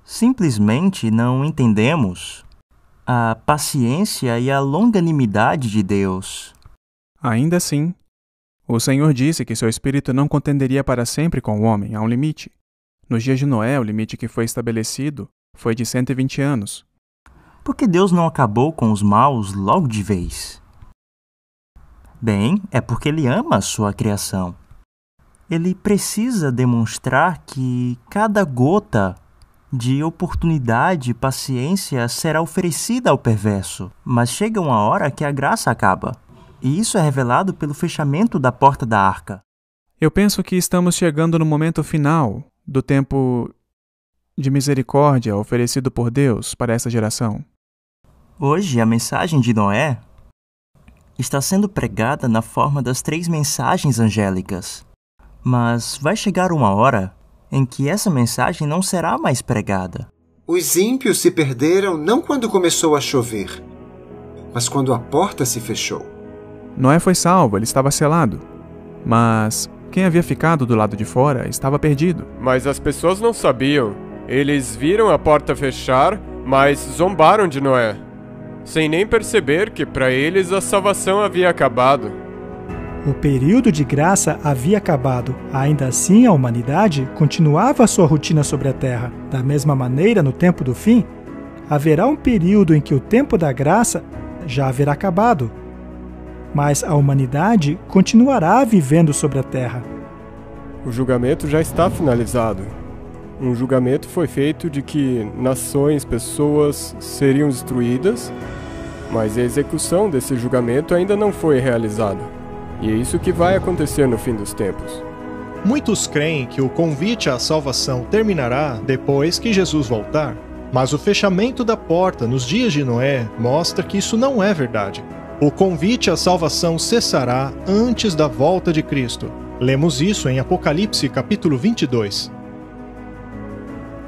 simplesmente não entendemos a paciência e a longanimidade de Deus. Ainda assim, o Senhor disse que seu Espírito não contenderia para sempre com o homem, há um limite. Nos dias de Noé, o limite que foi estabelecido foi de 120 anos. Por que Deus não acabou com os maus logo de vez? Bem, é porque Ele ama a sua criação. Ele precisa demonstrar que cada gota de oportunidade e paciência será oferecida ao perverso. Mas chega uma hora que a graça acaba. E isso é revelado pelo fechamento da porta da arca. Eu penso que estamos chegando no momento final do tempo de misericórdia oferecido por Deus para essa geração. Hoje, a mensagem de Noé está sendo pregada na forma das 3 mensagens angélicas. Mas vai chegar uma hora em que essa mensagem não será mais pregada. Os ímpios se perderam não quando começou a chover, mas quando a porta se fechou. Noé foi salvo, ele estava selado. Mas quem havia ficado do lado de fora estava perdido. Mas as pessoas não sabiam. Eles viram a porta fechar, mas zombaram de Noé, sem nem perceber que para eles a salvação havia acabado. O período de graça havia acabado. Ainda assim, a humanidade continuava a sua rotina sobre a terra. Da mesma maneira, no tempo do fim, haverá um período em que o tempo da graça já haverá acabado. Mas a humanidade continuará vivendo sobre a terra. O julgamento já está finalizado. Um julgamento foi feito de que nações, pessoas seriam destruídas, mas a execução desse julgamento ainda não foi realizada. E é isso que vai acontecer no fim dos tempos. Muitos creem que o convite à salvação terminará depois que Jesus voltar, mas o fechamento da porta nos dias de Noé mostra que isso não é verdade. O convite à salvação cessará antes da volta de Cristo. Lemos isso em Apocalipse capítulo 22.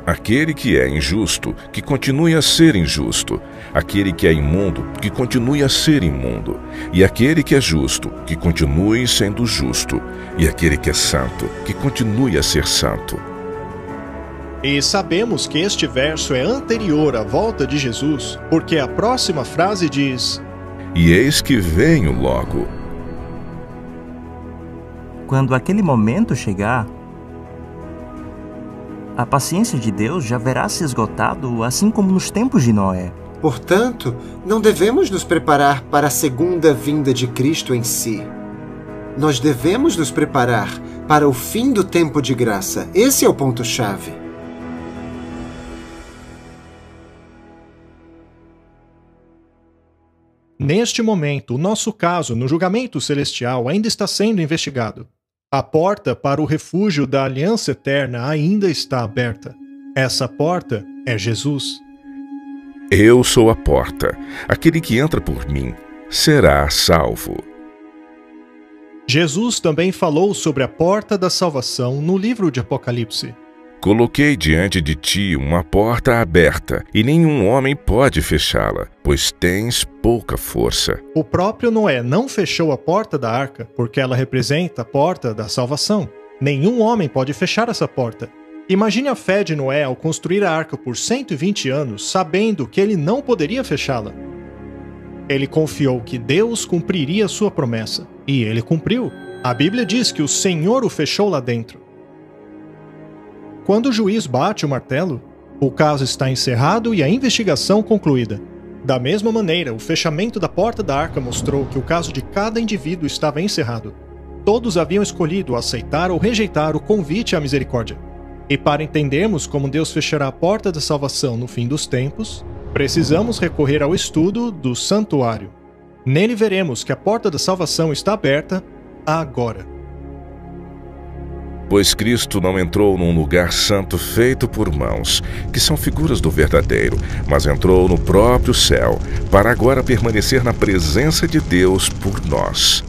Aquele que é injusto, que continue a ser injusto. Aquele que é imundo, que continue a ser imundo. E aquele que é justo, que continue sendo justo. E aquele que é santo, que continue a ser santo. E sabemos que este verso é anterior à volta de Jesus, porque a próxima frase diz: E eis que venho logo. Quando aquele momento chegar, a paciência de Deus já verá se esgotado, assim como nos tempos de Noé. Portanto, não devemos nos preparar para a segunda vinda de Cristo em si. Nós devemos nos preparar para o fim do tempo de graça. Esse é o ponto-chave. Neste momento, o nosso caso no julgamento celestial ainda está sendo investigado. A porta para o refúgio da aliança eterna ainda está aberta. Essa porta é Jesus. Eu sou a porta. Aquele que entra por mim será salvo. Jesus também falou sobre a porta da salvação no livro de Apocalipse. Coloquei diante de ti uma porta aberta, e nenhum homem pode fechá-la, pois tens pouca força. O próprio Noé não fechou a porta da arca, porque ela representa a porta da salvação. Nenhum homem pode fechar essa porta. Imagine a fé de Noé ao construir a arca por 120 anos, sabendo que ele não poderia fechá-la. Ele confiou que Deus cumpriria sua promessa, e ele cumpriu. A Bíblia diz que o Senhor o fechou lá dentro. Quando o juiz bate o martelo, o caso está encerrado e a investigação concluída. Da mesma maneira, o fechamento da porta da arca mostrou que o caso de cada indivíduo estava encerrado. Todos haviam escolhido aceitar ou rejeitar o convite à misericórdia. E para entendermos como Deus fechará a porta da salvação no fim dos tempos, precisamos recorrer ao estudo do santuário. Nele veremos que a porta da salvação está aberta agora. Pois Cristo não entrou num lugar santo feito por mãos, que são figuras do verdadeiro, mas entrou no próprio céu, para agora permanecer na presença de Deus por nós.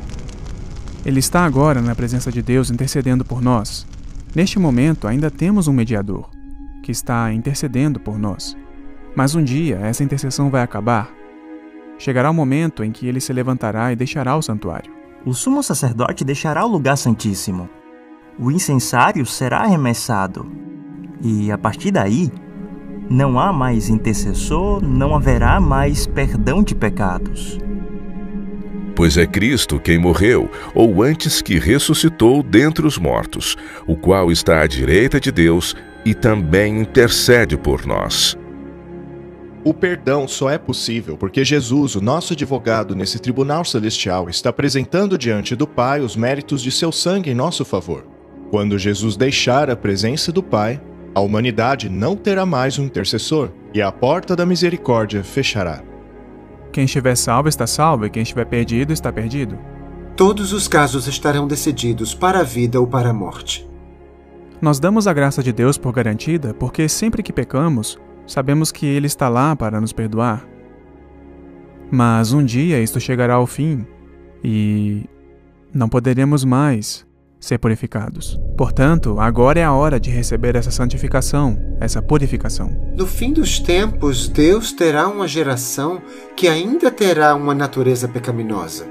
Ele está agora na presença de Deus intercedendo por nós. Neste momento ainda temos um mediador, que está intercedendo por nós. Mas um dia essa intercessão vai acabar. Chegará o momento em que ele se levantará e deixará o santuário. O sumo sacerdote deixará o lugar santíssimo. O incensário será arremessado. E a partir daí, não há mais intercessor, não haverá mais perdão de pecados. Pois é Cristo quem morreu, ou antes que ressuscitou dentre os mortos, o qual está à direita de Deus e também intercede por nós. O perdão só é possível porque Jesus, o nosso advogado nesse tribunal celestial, está apresentando diante do Pai os méritos de seu sangue em nosso favor. Quando Jesus deixar a presença do Pai, a humanidade não terá mais um intercessor, e a porta da misericórdia fechará. Quem estiver salvo está salvo, e quem estiver perdido está perdido. Todos os casos estarão decididos para a vida ou para a morte. Nós damos a graça de Deus por garantida, porque sempre que pecamos, sabemos que Ele está lá para nos perdoar. Mas um dia isto chegará ao fim, e não poderemos mais ser purificados. Portanto, agora é a hora de receber essa santificação, essa purificação. No fim dos tempos, Deus terá uma geração que ainda terá uma natureza pecaminosa.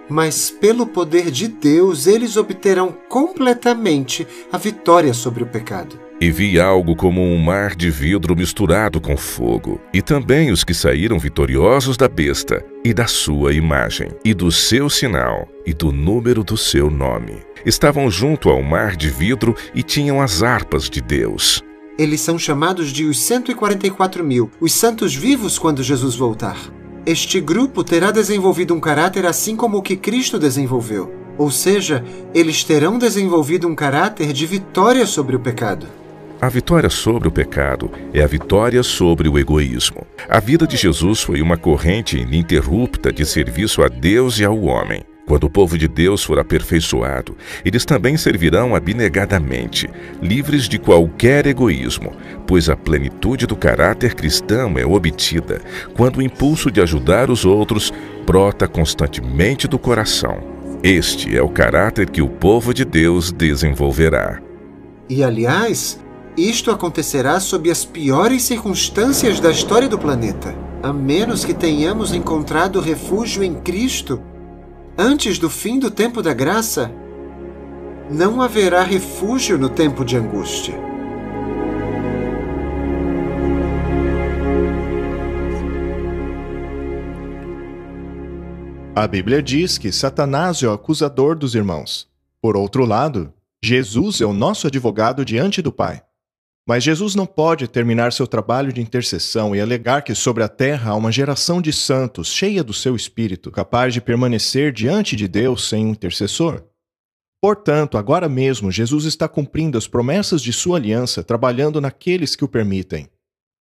Mas pelo poder de Deus, eles obterão completamente a vitória sobre o pecado. E vi algo como um mar de vidro misturado com fogo, e também os que saíram vitoriosos da besta, e da sua imagem, e do seu sinal, e do número do seu nome. Estavam junto ao mar de vidro e tinham as harpas de Deus. Eles são chamados de os 144.000, os santos vivos quando Jesus voltar. Este grupo terá desenvolvido um caráter assim como o que Cristo desenvolveu. Ou seja, eles terão desenvolvido um caráter de vitória sobre o pecado. A vitória sobre o pecado é a vitória sobre o egoísmo. A vida de Jesus foi uma corrente ininterrupta de serviço a Deus e ao homem. Quando o povo de Deus for aperfeiçoado, eles também servirão abnegadamente, livres de qualquer egoísmo, pois a plenitude do caráter cristão é obtida quando o impulso de ajudar os outros brota constantemente do coração. Este é o caráter que o povo de Deus desenvolverá. E, aliás, isto acontecerá sob as piores circunstâncias da história do planeta, a menos que tenhamos encontrado refúgio em Cristo. Antes do fim do tempo da graça, não haverá refúgio no tempo de angústia. A Bíblia diz que Satanás é o acusador dos irmãos. Por outro lado, Jesus é o nosso advogado diante do Pai. Mas Jesus não pode terminar seu trabalho de intercessão e alegar que sobre a terra há uma geração de santos cheia do seu espírito, capaz de permanecer diante de Deus sem um intercessor. Portanto, agora mesmo, Jesus está cumprindo as promessas de sua aliança, trabalhando naqueles que o permitem.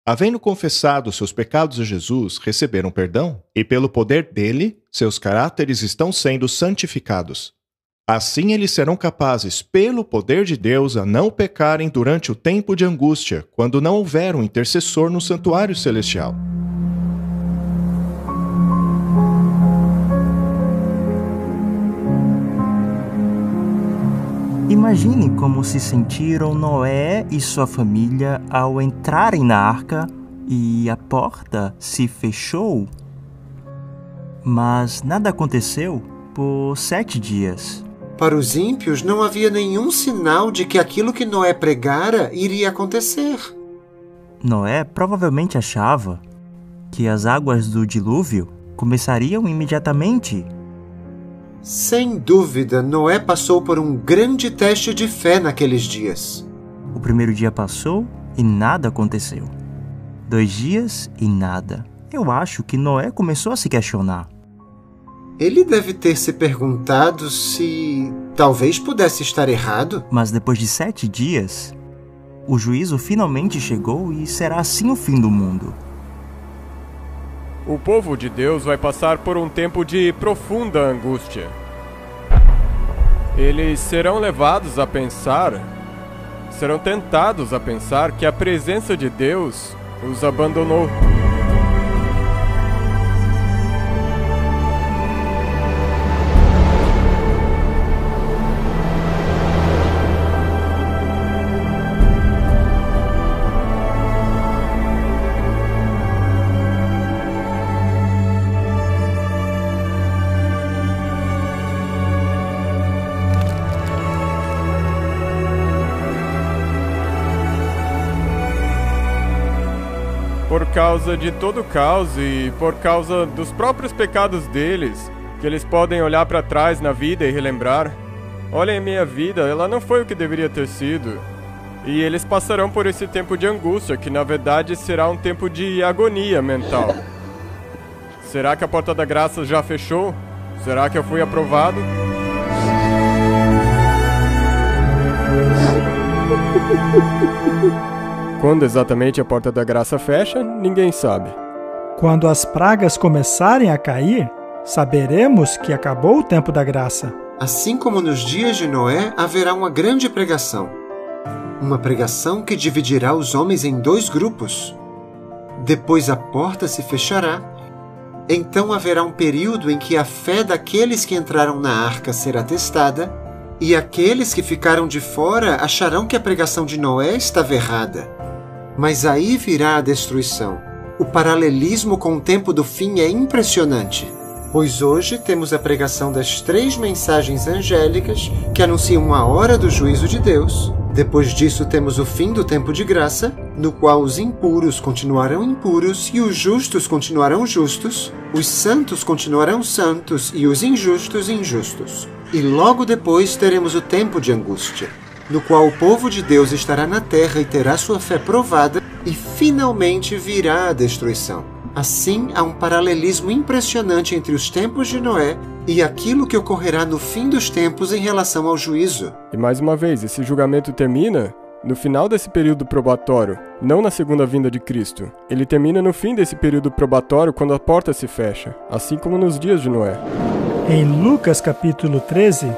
Havendo confessado seus pecados a Jesus, receberam perdão, e pelo poder dele, seus caráteres estão sendo santificados. Assim eles serão capazes, pelo poder de Deus, a não pecarem durante o tempo de angústia, quando não houver um intercessor no santuário celestial. Imagine como se sentiram Noé e sua família ao entrarem na arca e a porta se fechou. Mas nada aconteceu por 7 dias. Para os ímpios não havia nenhum sinal de que aquilo que Noé pregara iria acontecer. Noé provavelmente achava que as águas do dilúvio começariam imediatamente. Sem dúvida, Noé passou por um grande teste de fé naqueles dias. O primeiro dia passou e nada aconteceu. 2 dias e nada. Eu acho que Noé começou a se questionar. Ele deve ter se perguntado se talvez pudesse estar errado. Mas depois de 7 dias, o juízo finalmente chegou e será assim o fim do mundo. O povo de Deus vai passar por um tempo de profunda angústia. Eles serão levados a pensar, serão tentados a pensar que a presença de Deus os abandonou. Por causa de todo o caos e por causa dos próprios pecados deles, que eles podem olhar para trás na vida e relembrar: olhem, minha vida, ela não foi o que deveria ter sido. E eles passarão por esse tempo de angústia, que na verdade será um tempo de agonia mental. Será que a porta da graça já fechou? Será que eu fui aprovado? Quando exatamente a porta da graça fecha, ninguém sabe. Quando as pragas começarem a cair, saberemos que acabou o tempo da graça. Assim como nos dias de Noé, haverá uma grande pregação. Uma pregação que dividirá os homens em 2 grupos. Depois a porta se fechará. Então haverá um período em que a fé daqueles que entraram na arca será testada, e aqueles que ficaram de fora acharão que a pregação de Noé estava errada. Mas aí virá a destruição. O paralelismo com o tempo do fim é impressionante, pois hoje temos a pregação das 3 mensagens angélicas que anunciam a hora do juízo de Deus. Depois disso temos o fim do tempo de graça, no qual os impuros continuarão impuros e os justos continuarão justos, os santos continuarão santos e os injustos injustos. E logo depois teremos o tempo de angústia, no qual o povo de Deus estará na terra e terá sua fé provada, e finalmente virá a destruição. Assim, há um paralelismo impressionante entre os tempos de Noé e aquilo que ocorrerá no fim dos tempos em relação ao juízo. E mais uma vez, esse julgamento termina no final desse período probatório, não na segunda vinda de Cristo. Ele termina no fim desse período probatório, quando a porta se fecha, assim como nos dias de Noé. Em Lucas capítulo 13,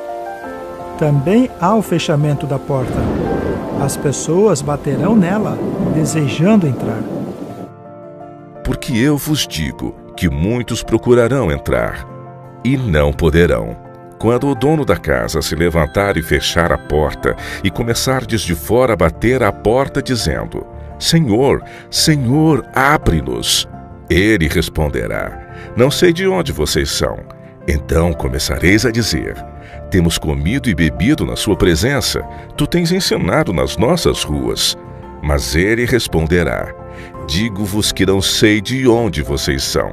também há o fechamento da porta. As pessoas baterão nela, desejando entrar. Porque eu vos digo que muitos procurarão entrar, e não poderão. Quando o dono da casa se levantar e fechar a porta, e começar desde fora a bater à porta, dizendo: Senhor, Senhor, abre-nos. Ele responderá: Não sei de onde vocês são. Então começareis a dizer: Temos comido e bebido na sua presença, tu tens ensinado nas nossas ruas. Mas ele responderá: Digo-vos que não sei de onde vocês são.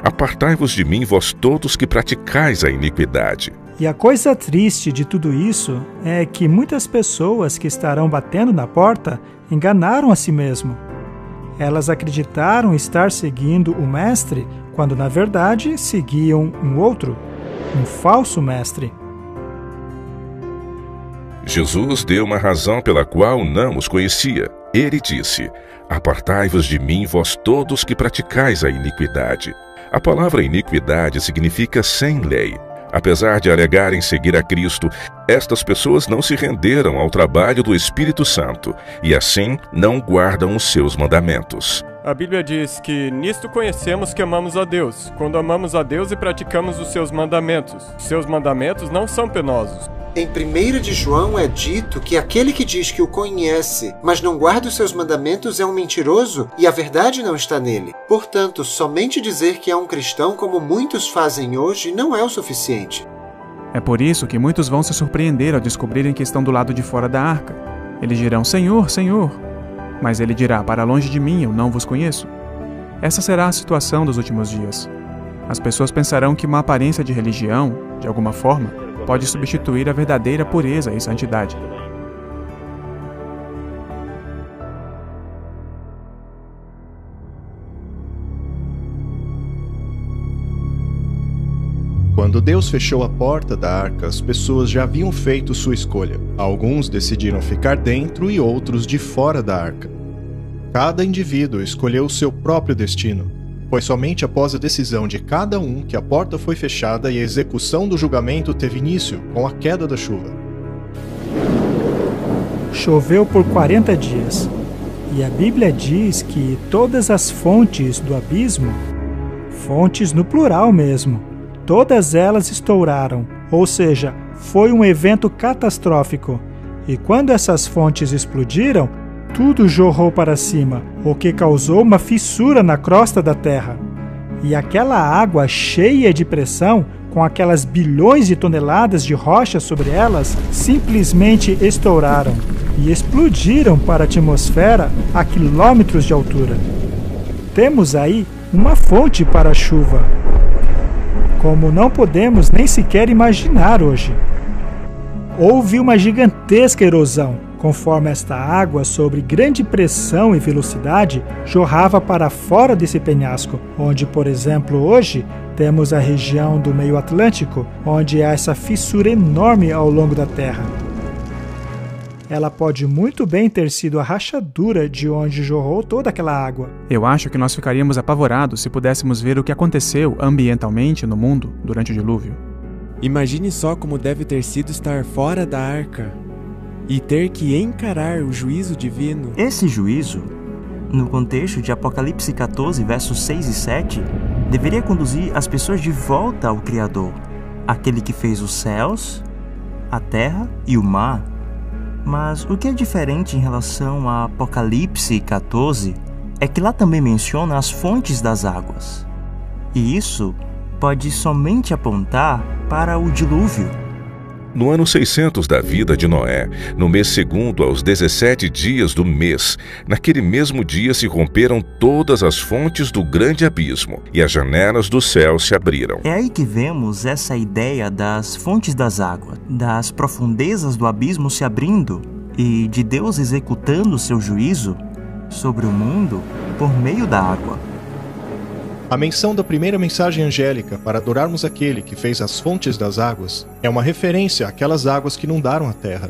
Apartai-vos de mim, vós todos que praticais a iniquidade. E a coisa triste de tudo isso é que muitas pessoas que estarão batendo na porta enganaram a si mesmo. Elas acreditaram estar seguindo o mestre, quando na verdade seguiam um outro, um falso mestre. Jesus deu uma razão pela qual não os conhecia. Ele disse: Apartai-vos de mim, vós todos que praticais a iniquidade. A palavra iniquidade significa sem lei. Apesar de alegarem seguir a Cristo, estas pessoas não se renderam ao trabalho do Espírito Santo e assim não guardam os seus mandamentos. A Bíblia diz que nisto conhecemos que amamos a Deus, quando amamos a Deus e praticamos os seus mandamentos. Seus mandamentos não são penosos. Em 1 de João é dito que aquele que diz que o conhece, mas não guarda os seus mandamentos é um mentiroso e a verdade não está nele. Portanto, somente dizer que é um cristão como muitos fazem hoje não é o suficiente. É por isso que muitos vão se surpreender ao descobrirem que estão do lado de fora da arca. Eles dirão, Senhor, Senhor. Mas ele dirá, para longe de mim, eu não vos conheço. Essa será a situação dos últimos dias. As pessoas pensarão que uma aparência de religião, de alguma forma, pode substituir a verdadeira pureza e santidade. Quando Deus fechou a porta da arca, as pessoas já haviam feito sua escolha. Alguns decidiram ficar dentro e outros de fora da arca. Cada indivíduo escolheu o seu próprio destino. Foi somente após a decisão de cada um que a porta foi fechada e a execução do julgamento teve início com a queda da chuva. Choveu por 40 dias, e a Bíblia diz que todas as fontes do abismo, fontes no plural mesmo, todas elas estouraram, ou seja, foi um evento catastrófico. E quando essas fontes explodiram, tudo jorrou para cima, o que causou uma fissura na crosta da terra. E aquela água cheia de pressão, com aquelas bilhões de toneladas de rocha sobre elas, simplesmente estouraram e explodiram para a atmosfera a quilômetros de altura. Temos aí uma fonte para a chuva, como não podemos nem sequer imaginar hoje. Houve uma gigantesca erosão, conforme esta água, sob grande pressão e velocidade, jorrava para fora desse penhasco, onde, por exemplo, hoje, temos a região do meio Atlântico, onde há essa fissura enorme ao longo da Terra. Ela pode muito bem ter sido a rachadura de onde jorrou toda aquela água. Eu acho que nós ficaríamos apavorados se pudéssemos ver o que aconteceu ambientalmente no mundo durante o dilúvio. Imagine só como deve ter sido estar fora da arca e ter que encarar o juízo divino. Esse juízo, no contexto de Apocalipse 14, versos 6 e 7, deveria conduzir as pessoas de volta ao Criador, aquele que fez os céus, a terra e o mar. Mas o que é diferente em relação a Apocalipse 14 é que lá também menciona as fontes das águas. E isso pode somente apontar para o dilúvio. No ano 600 da vida de Noé, no mês segundo, aos 17 dias do mês, naquele mesmo dia se romperam todas as fontes do grande abismo, e as janelas do céu se abriram. É aí que vemos essa ideia das fontes das águas, das profundezas do abismo se abrindo, e de Deus executando seu juízo sobre o mundo por meio da água. A menção da primeira mensagem angélica para adorarmos aquele que fez as fontes das águas é uma referência àquelas águas que inundaram a terra.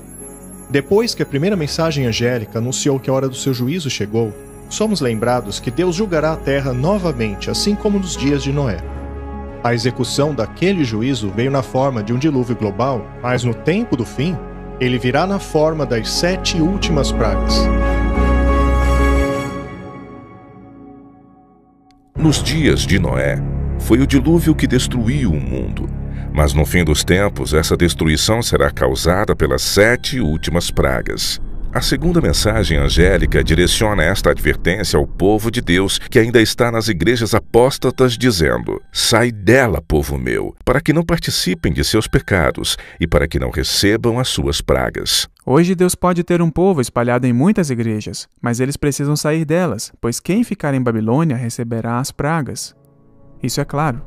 Depois que a primeira mensagem angélica anunciou que a hora do seu juízo chegou, somos lembrados que Deus julgará a terra novamente, assim como nos dias de Noé. A execução daquele juízo veio na forma de um dilúvio global, mas no tempo do fim, ele virá na forma das 7 últimas pragas. Nos dias de Noé, foi o dilúvio que destruiu o mundo. Mas no fim dos tempos, essa destruição será causada pelas 7 últimas pragas. A segunda mensagem angélica direciona esta advertência ao povo de Deus que ainda está nas igrejas apóstatas, dizendo: sai dela, povo meu, para que não participem de seus pecados e para que não recebam as suas pragas. Hoje Deus pode ter um povo espalhado em muitas igrejas, mas eles precisam sair delas, pois quem ficar em Babilônia receberá as pragas. Isso é claro.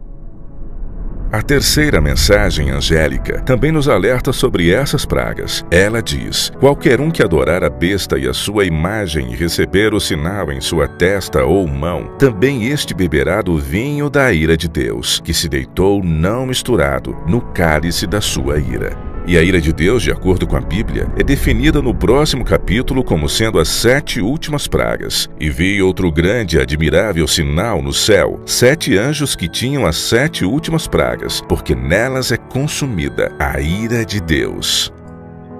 A terceira mensagem angélica também nos alerta sobre essas pragas. Ela diz: qualquer um que adorar a besta e a sua imagem e receber o sinal em sua testa ou mão, também este beberá do vinho da ira de Deus, que se deitou não misturado no cálice da sua ira. E a ira de Deus, de acordo com a Bíblia, é definida no próximo capítulo como sendo as 7 últimas pragas. E vi outro grande e admirável sinal no céu, 7 anjos que tinham as 7 últimas pragas, porque nelas é consumida a ira de Deus.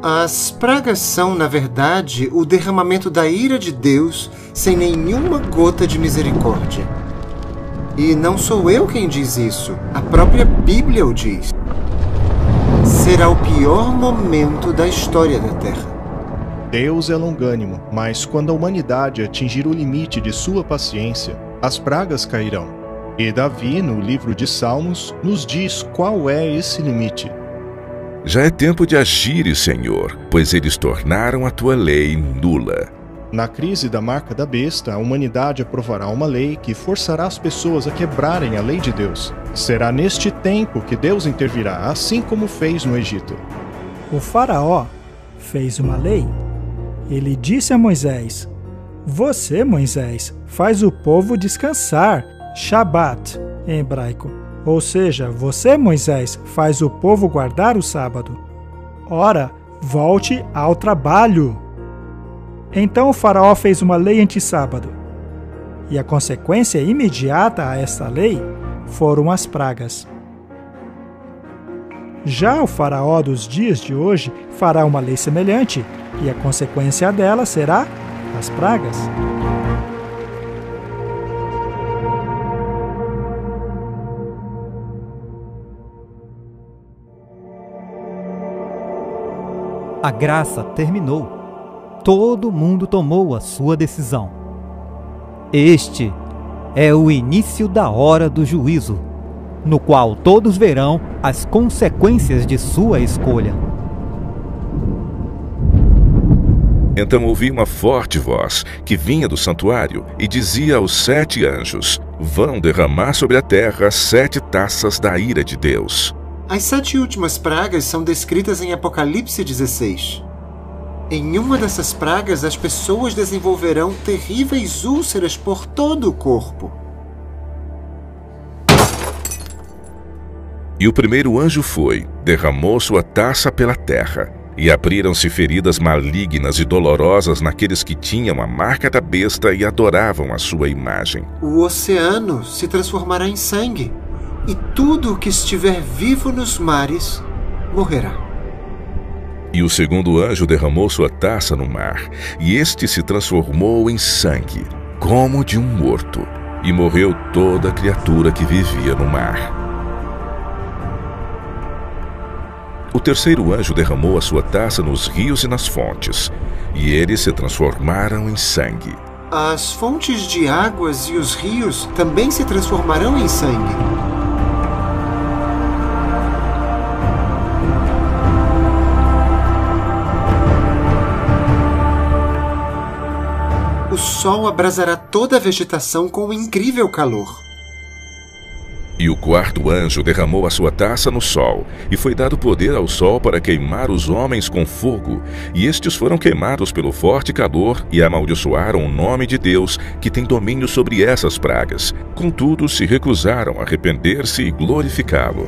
As pragas são, na verdade, o derramamento da ira de Deus sem nenhuma gota de misericórdia. E não sou eu quem diz isso, a própria Bíblia o diz. será o pior momento da história da Terra. Deus é longânimo, mas quando a humanidade atingir o limite de sua paciência, as pragas cairão. E Davi, no livro de Salmos, nos diz qual é esse limite. Já é tempo de agires, Senhor, pois eles tornaram a tua lei nula. Na crise da marca da besta, a humanidade aprovará uma lei que forçará as pessoas a quebrarem a lei de Deus. Será neste tempo que Deus intervirá, assim como fez no Egito. O faraó fez uma lei. Ele disse a Moisés: "Você, Moisés, faz o povo descansar." Shabat, em hebraico. Ou seja, você, Moisés, faz o povo guardar o sábado. Ora, volte ao trabalho. Então o faraó fez uma lei anti-sábado. E a consequência imediata a esta lei foram as pragas. Já o faraó dos dias de hoje fará uma lei semelhante, e a consequência dela será as pragas. A graça terminou. Todo mundo tomou a sua decisão. Este é o início da hora do juízo, no qual todos verão as consequências de sua escolha. Então ouvi uma forte voz que vinha do santuário e dizia aos 7 anjos: vão derramar sobre a terra 7 taças da ira de Deus. As 7 últimas pragas são descritas em Apocalipse 16. Em uma dessas pragas, as pessoas desenvolverão terríveis úlceras por todo o corpo. E o primeiro anjo foi, derramou sua taça pela terra, e abriram-se feridas malignas e dolorosas naqueles que tinham a marca da besta e adoravam a sua imagem. O oceano se transformará em sangue, e tudo o que estiver vivo nos mares morrerá. E o segundo anjo derramou sua taça no mar, e este se transformou em sangue, como de um morto, e morreu toda criatura que vivia no mar. O terceiro anjo derramou a sua taça nos rios e nas fontes, e eles se transformaram em sangue. As fontes de águas e os rios também se transformarão em sangue. O sol abrasará toda a vegetação com um incrível calor. E o quarto anjo derramou a sua taça no sol, e foi dado poder ao sol para queimar os homens com fogo, e estes foram queimados pelo forte calor e amaldiçoaram o nome de Deus, que tem domínio sobre essas pragas. Contudo, se recusaram a arrepender-se e glorificá-lo.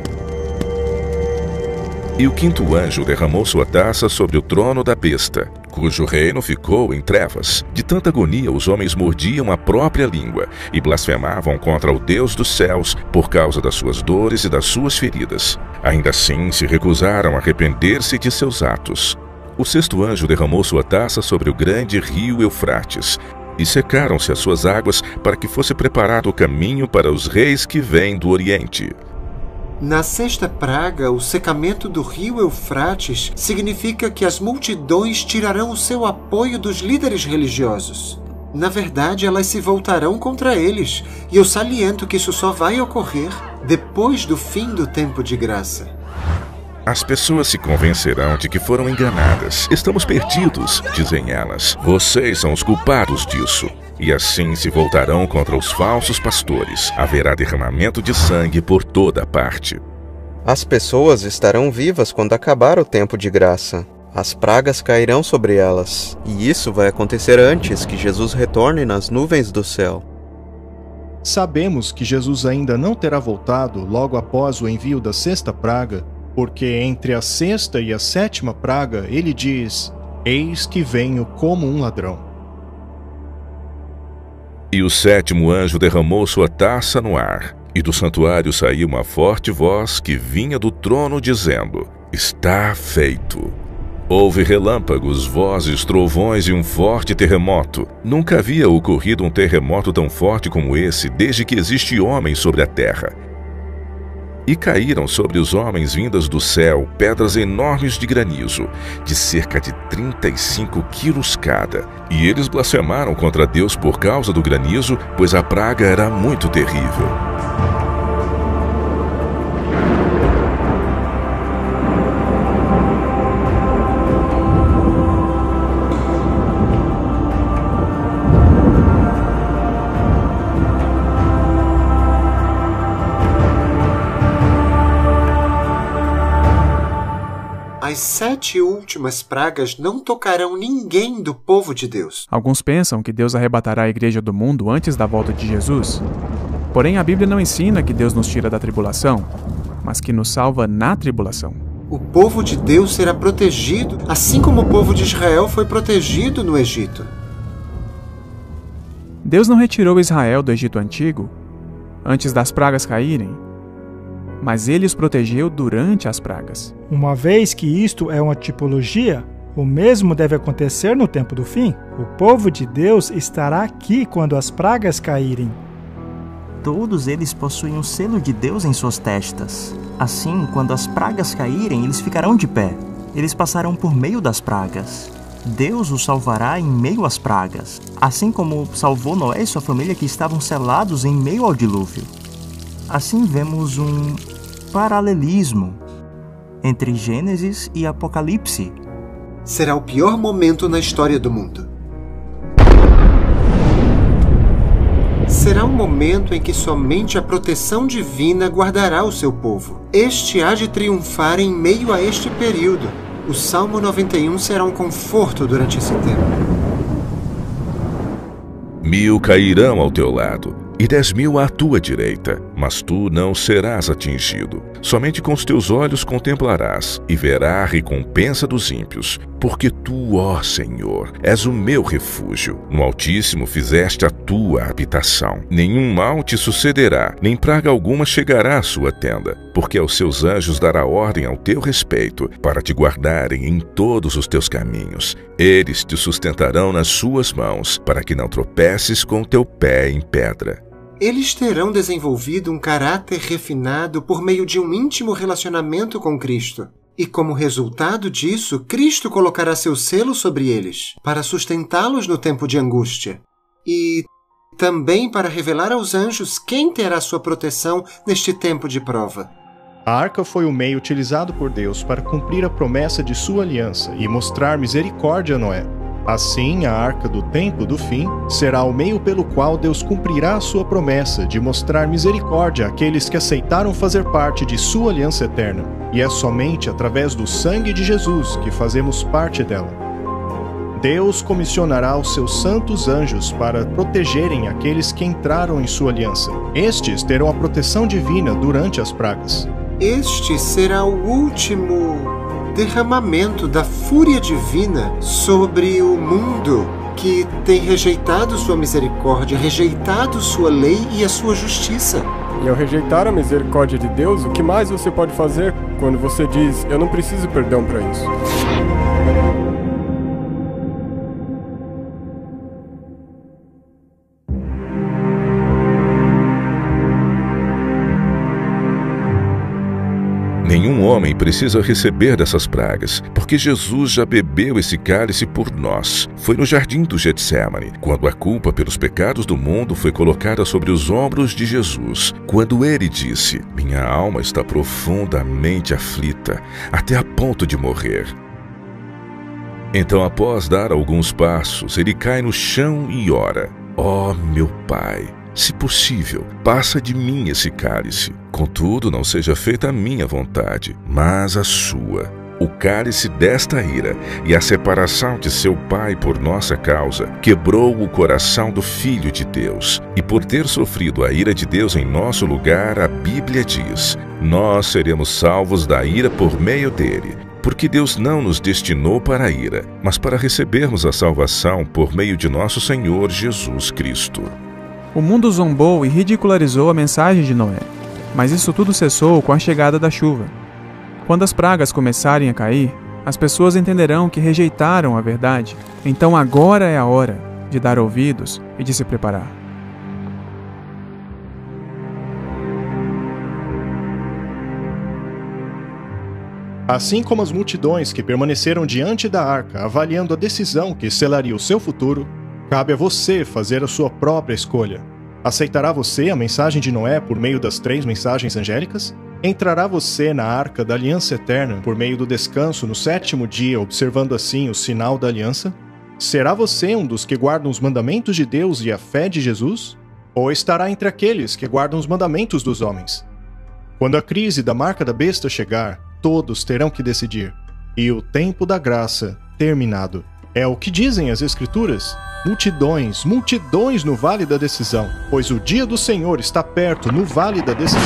E o quinto anjo derramou sua taça sobre o trono da besta, cujo reino ficou em trevas. De tanta agonia, os homens mordiam a própria língua e blasfemavam contra o Deus dos céus por causa das suas dores e das suas feridas. Ainda assim, se recusaram a arrepender-se de seus atos. O sexto anjo derramou sua taça sobre o grande rio Eufrates, e secaram-se as suas águas para que fosse preparado o caminho para os reis que vêm do Oriente. Na sexta praga, o secamento do rio Eufrates significa que as multidões tirarão o seu apoio dos líderes religiosos. Na verdade, elas se voltarão contra eles, e eu saliento que isso só vai ocorrer depois do fim do tempo de graça. As pessoas se convencerão de que foram enganadas. Estamos perdidos, dizem elas. Vocês são os culpados disso. E assim se voltarão contra os falsos pastores. Haverá derramamento de sangue por toda parte. As pessoas estarão vivas quando acabar o tempo de graça. As pragas cairão sobre elas. E isso vai acontecer antes que Jesus retorne nas nuvens do céu. Sabemos que Jesus ainda não terá voltado logo após o envio da sexta praga, porque entre a sexta e a sétima praga ele diz: eis que venho como um ladrão. E o sétimo anjo derramou sua taça no ar, e do santuário saiu uma forte voz que vinha do trono dizendo: está feito. Houve relâmpagos, vozes, trovões e um forte terremoto. Nunca havia ocorrido um terremoto tão forte como esse desde que existe homem sobre a terra. E caíram sobre os homens vindas do céu pedras enormes de granizo, de cerca de 35 quilos cada. E eles blasfemaram contra Deus por causa do granizo, pois a praga era muito terrível. As 7 últimas pragas não tocarão ninguém do povo de Deus. Alguns pensam que Deus arrebatará a igreja do mundo antes da volta de Jesus. Porém, a Bíblia não ensina que Deus nos tira da tribulação, mas que nos salva na tribulação. O povo de Deus será protegido, assim como o povo de Israel foi protegido no Egito. Deus não retirou Israel do Egito antigo antes das pragas caírem, mas ele os protegeu durante as pragas. Uma vez que isto é uma tipologia, o mesmo deve acontecer no tempo do fim. O povo de Deus estará aqui quando as pragas caírem. Todos eles possuem um selo de Deus em suas testas. Assim, quando as pragas caírem, eles ficarão de pé. Eles passarão por meio das pragas. Deus os salvará em meio às pragas, assim como salvou Noé e sua família que estavam selados em meio ao dilúvio. Assim vemos um paralelismo entre Gênesis e Apocalipse. Será o pior momento na história do mundo. Será um momento em que somente a proteção divina guardará o seu povo. Este há de triunfar em meio a este período. O Salmo 91 será um conforto durante esse tempo. 1000 cairão ao teu lado e 10.000 à tua direita, mas tu não serás atingido. Somente com os teus olhos contemplarás e verás a recompensa dos ímpios, porque tu, ó Senhor, és o meu refúgio. No Altíssimo fizeste a tua habitação. Nenhum mal te sucederá, nem praga alguma chegará à sua tenda, porque aos seus anjos dará ordem ao teu respeito, para te guardarem em todos os teus caminhos. Eles te sustentarão nas suas mãos, para que não tropeces com teu pé em pedra. Eles terão desenvolvido um caráter refinado por meio de um íntimo relacionamento com Cristo. E como resultado disso, Cristo colocará seu selo sobre eles, para sustentá-los no tempo de angústia. E também para revelar aos anjos quem terá sua proteção neste tempo de prova. A arca foi o meio utilizado por Deus para cumprir a promessa de sua aliança e mostrar misericórdia a Noé. Assim, a arca do tempo do fim será o meio pelo qual Deus cumprirá a sua promessa de mostrar misericórdia àqueles que aceitaram fazer parte de sua aliança eterna. E é somente através do sangue de Jesus que fazemos parte dela. Deus comissionará os seus santos anjos para protegerem aqueles que entraram em sua aliança. Estes terão a proteção divina durante as pragas. Este será o último derramamento da fúria divina sobre o mundo que tem rejeitado sua misericórdia, rejeitado sua lei e a sua justiça. E ao rejeitar a misericórdia de Deus, o que mais você pode fazer quando você diz, eu não preciso perdão para isso? Nenhum homem precisa receber dessas pragas, porque Jesus já bebeu esse cálice por nós. Foi no jardim do Getsêmani, quando a culpa pelos pecados do mundo foi colocada sobre os ombros de Jesus. Quando ele disse, minha alma está profundamente aflita, até a ponto de morrer. Então, após dar alguns passos, ele cai no chão e ora, ó meu Pai, se possível, passa de mim esse cálice. Contudo, não seja feita a minha vontade, mas a sua. O cálice desta ira e a separação de seu Pai por nossa causa quebrou o coração do Filho de Deus. E por ter sofrido a ira de Deus em nosso lugar, a Bíblia diz, nós seremos salvos da ira por meio dele. Porque Deus não nos destinou para a ira, mas para recebermos a salvação por meio de nosso Senhor Jesus Cristo. O mundo zombou e ridicularizou a mensagem de Noé, mas isso tudo cessou com a chegada da chuva. Quando as pragas começarem a cair, as pessoas entenderão que rejeitaram a verdade. Então agora é a hora de dar ouvidos e de se preparar. Assim como as multidões que permaneceram diante da arca, avaliando a decisão que selaria o seu futuro, cabe a você fazer a sua própria escolha. Aceitará você a mensagem de Noé por meio das 3 mensagens angélicas? Entrará você na arca da aliança eterna por meio do descanso no 7º dia, observando assim o sinal da aliança? Será você um dos que guardam os mandamentos de Deus e a fé de Jesus? Ou estará entre aqueles que guardam os mandamentos dos homens? Quando a crise da marca da besta chegar, todos terão que decidir. E o tempo da graça terminado. É o que dizem as Escrituras. Multidões, multidões no vale da decisão, pois o dia do Senhor está perto no vale da decisão.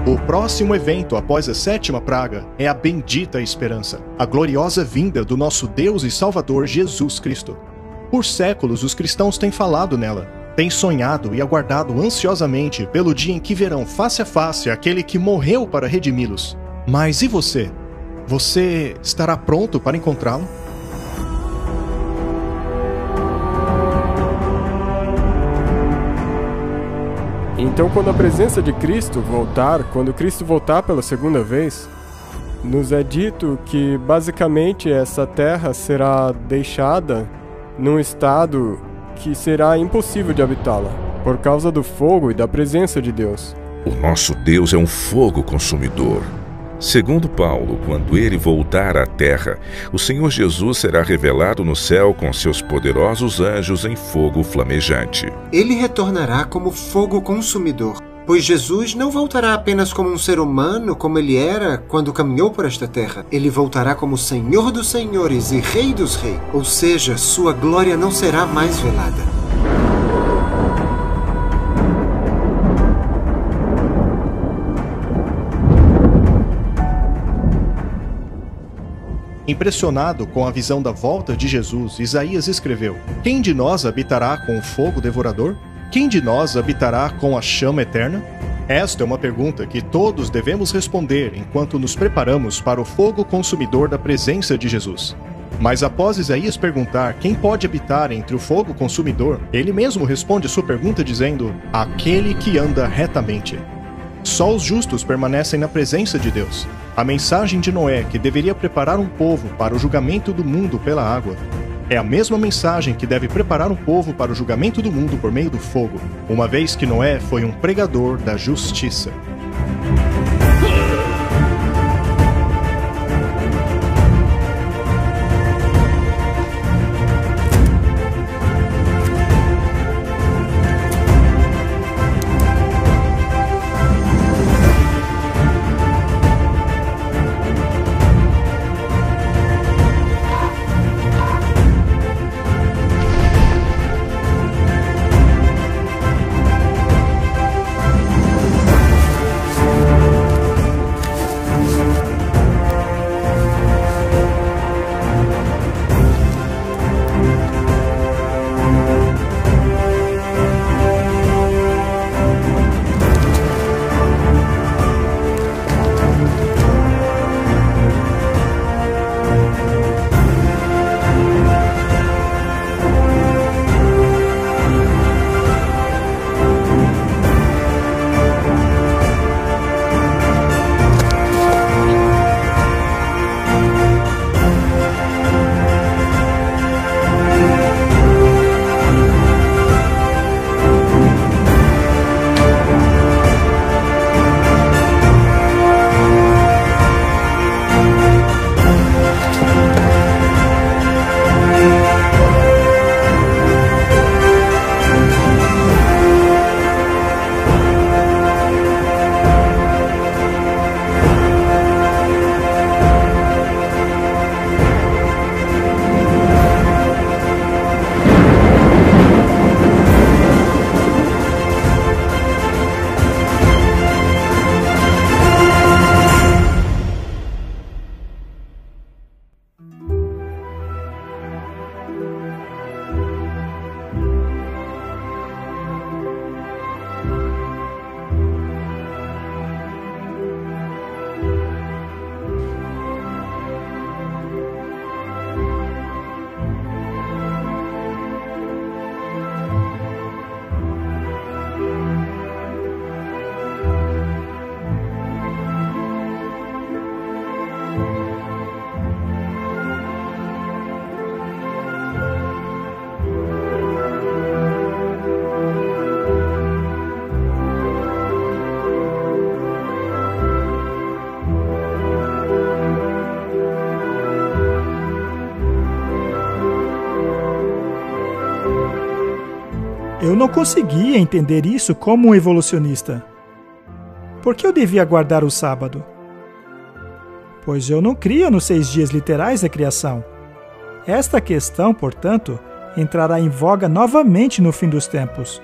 O próximo evento após a 7ª praga é a bendita esperança, a gloriosa vinda do nosso Deus e Salvador Jesus Cristo. Por séculos os cristãos têm falado nela, têm sonhado e aguardado ansiosamente pelo dia em que verão face a face aquele que morreu para redimi-los. Mas e você? Você estará pronto para encontrá-lo? Então, quando a presença de Cristo voltar, quando Cristo voltar pela 2ª vez, nos é dito que basicamente essa terra será deixada num estado que será impossível de habitá-la, por causa do fogo e da presença de Deus. O nosso Deus é um fogo consumidor. Segundo Paulo, quando ele voltar à terra, o Senhor Jesus será revelado no céu com seus poderosos anjos em fogo flamejante. Ele retornará como fogo consumidor, pois Jesus não voltará apenas como um ser humano como ele era quando caminhou por esta terra. Ele voltará como Senhor dos Senhores e Rei dos Reis, ou seja, sua glória não será mais velada. Impressionado com a visão da volta de Jesus, Isaías escreveu: Quem de nós habitará com o fogo devorador? Quem de nós habitará com a chama eterna? Esta é uma pergunta que todos devemos responder enquanto nos preparamos para o fogo consumidor da presença de Jesus. Mas após Isaías perguntar quem pode habitar entre o fogo consumidor, ele mesmo responde sua pergunta dizendo: aquele que anda retamente. Só os justos permanecem na presença de Deus. A mensagem de Noé, que deveria preparar um povo para o julgamento do mundo pela água, é a mesma mensagem que deve preparar um povo para o julgamento do mundo por meio do fogo, uma vez que Noé foi um pregador da justiça. Eu não conseguia entender isso como um evolucionista. Por que eu devia guardar o sábado? Pois eu não cria nos 6 dias literais da criação. Esta questão, portanto, entrará em voga novamente no fim dos tempos.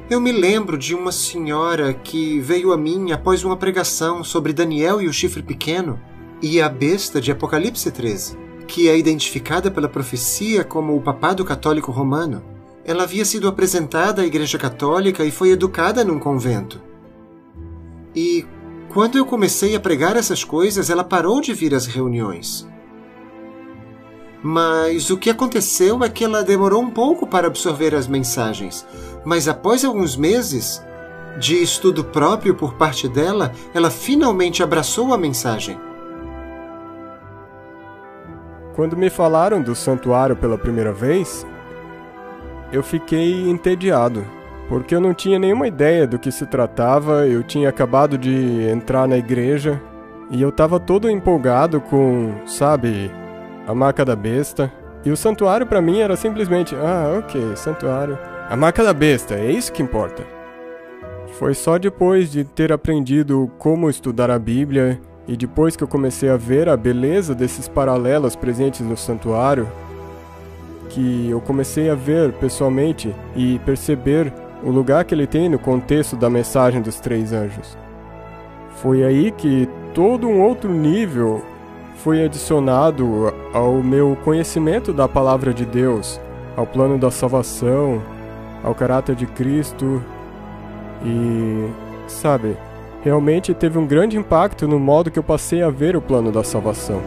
Eu me lembro de uma senhora que veio a mim após uma pregação sobre Daniel e o chifre pequeno e a besta de Apocalipse 13, que é identificada pela profecia como o papado católico romano. Ela havia sido apresentada à Igreja Católica e foi educada num convento. E quando eu comecei a pregar essas coisas, ela parou de vir às reuniões. Mas o que aconteceu é que ela demorou um pouco para absorver as mensagens. Mas após alguns meses de estudo próprio por parte dela, ela finalmente abraçou a mensagem. Quando me falaram do santuário pela primeira vez, eu fiquei entediado, porque eu não tinha nenhuma ideia do que se tratava. Eu tinha acabado de entrar na igreja e eu estava todo empolgado com, sabe, a marca da besta. E o santuário para mim era simplesmente, ok, santuário. A marca da besta, é isso que importa. Foi só depois de ter aprendido como estudar a Bíblia e depois que eu comecei a ver a beleza desses paralelos presentes no santuário, que eu comecei a ver pessoalmente e perceber o lugar que ele tem no contexto da mensagem dos 3 anjos. Foi aí que todo um outro nível foi adicionado ao meu conhecimento da palavra de Deus, ao plano da salvação, ao caráter de Cristo e, sabe, realmente teve um grande impacto no modo que eu passei a ver o plano da salvação.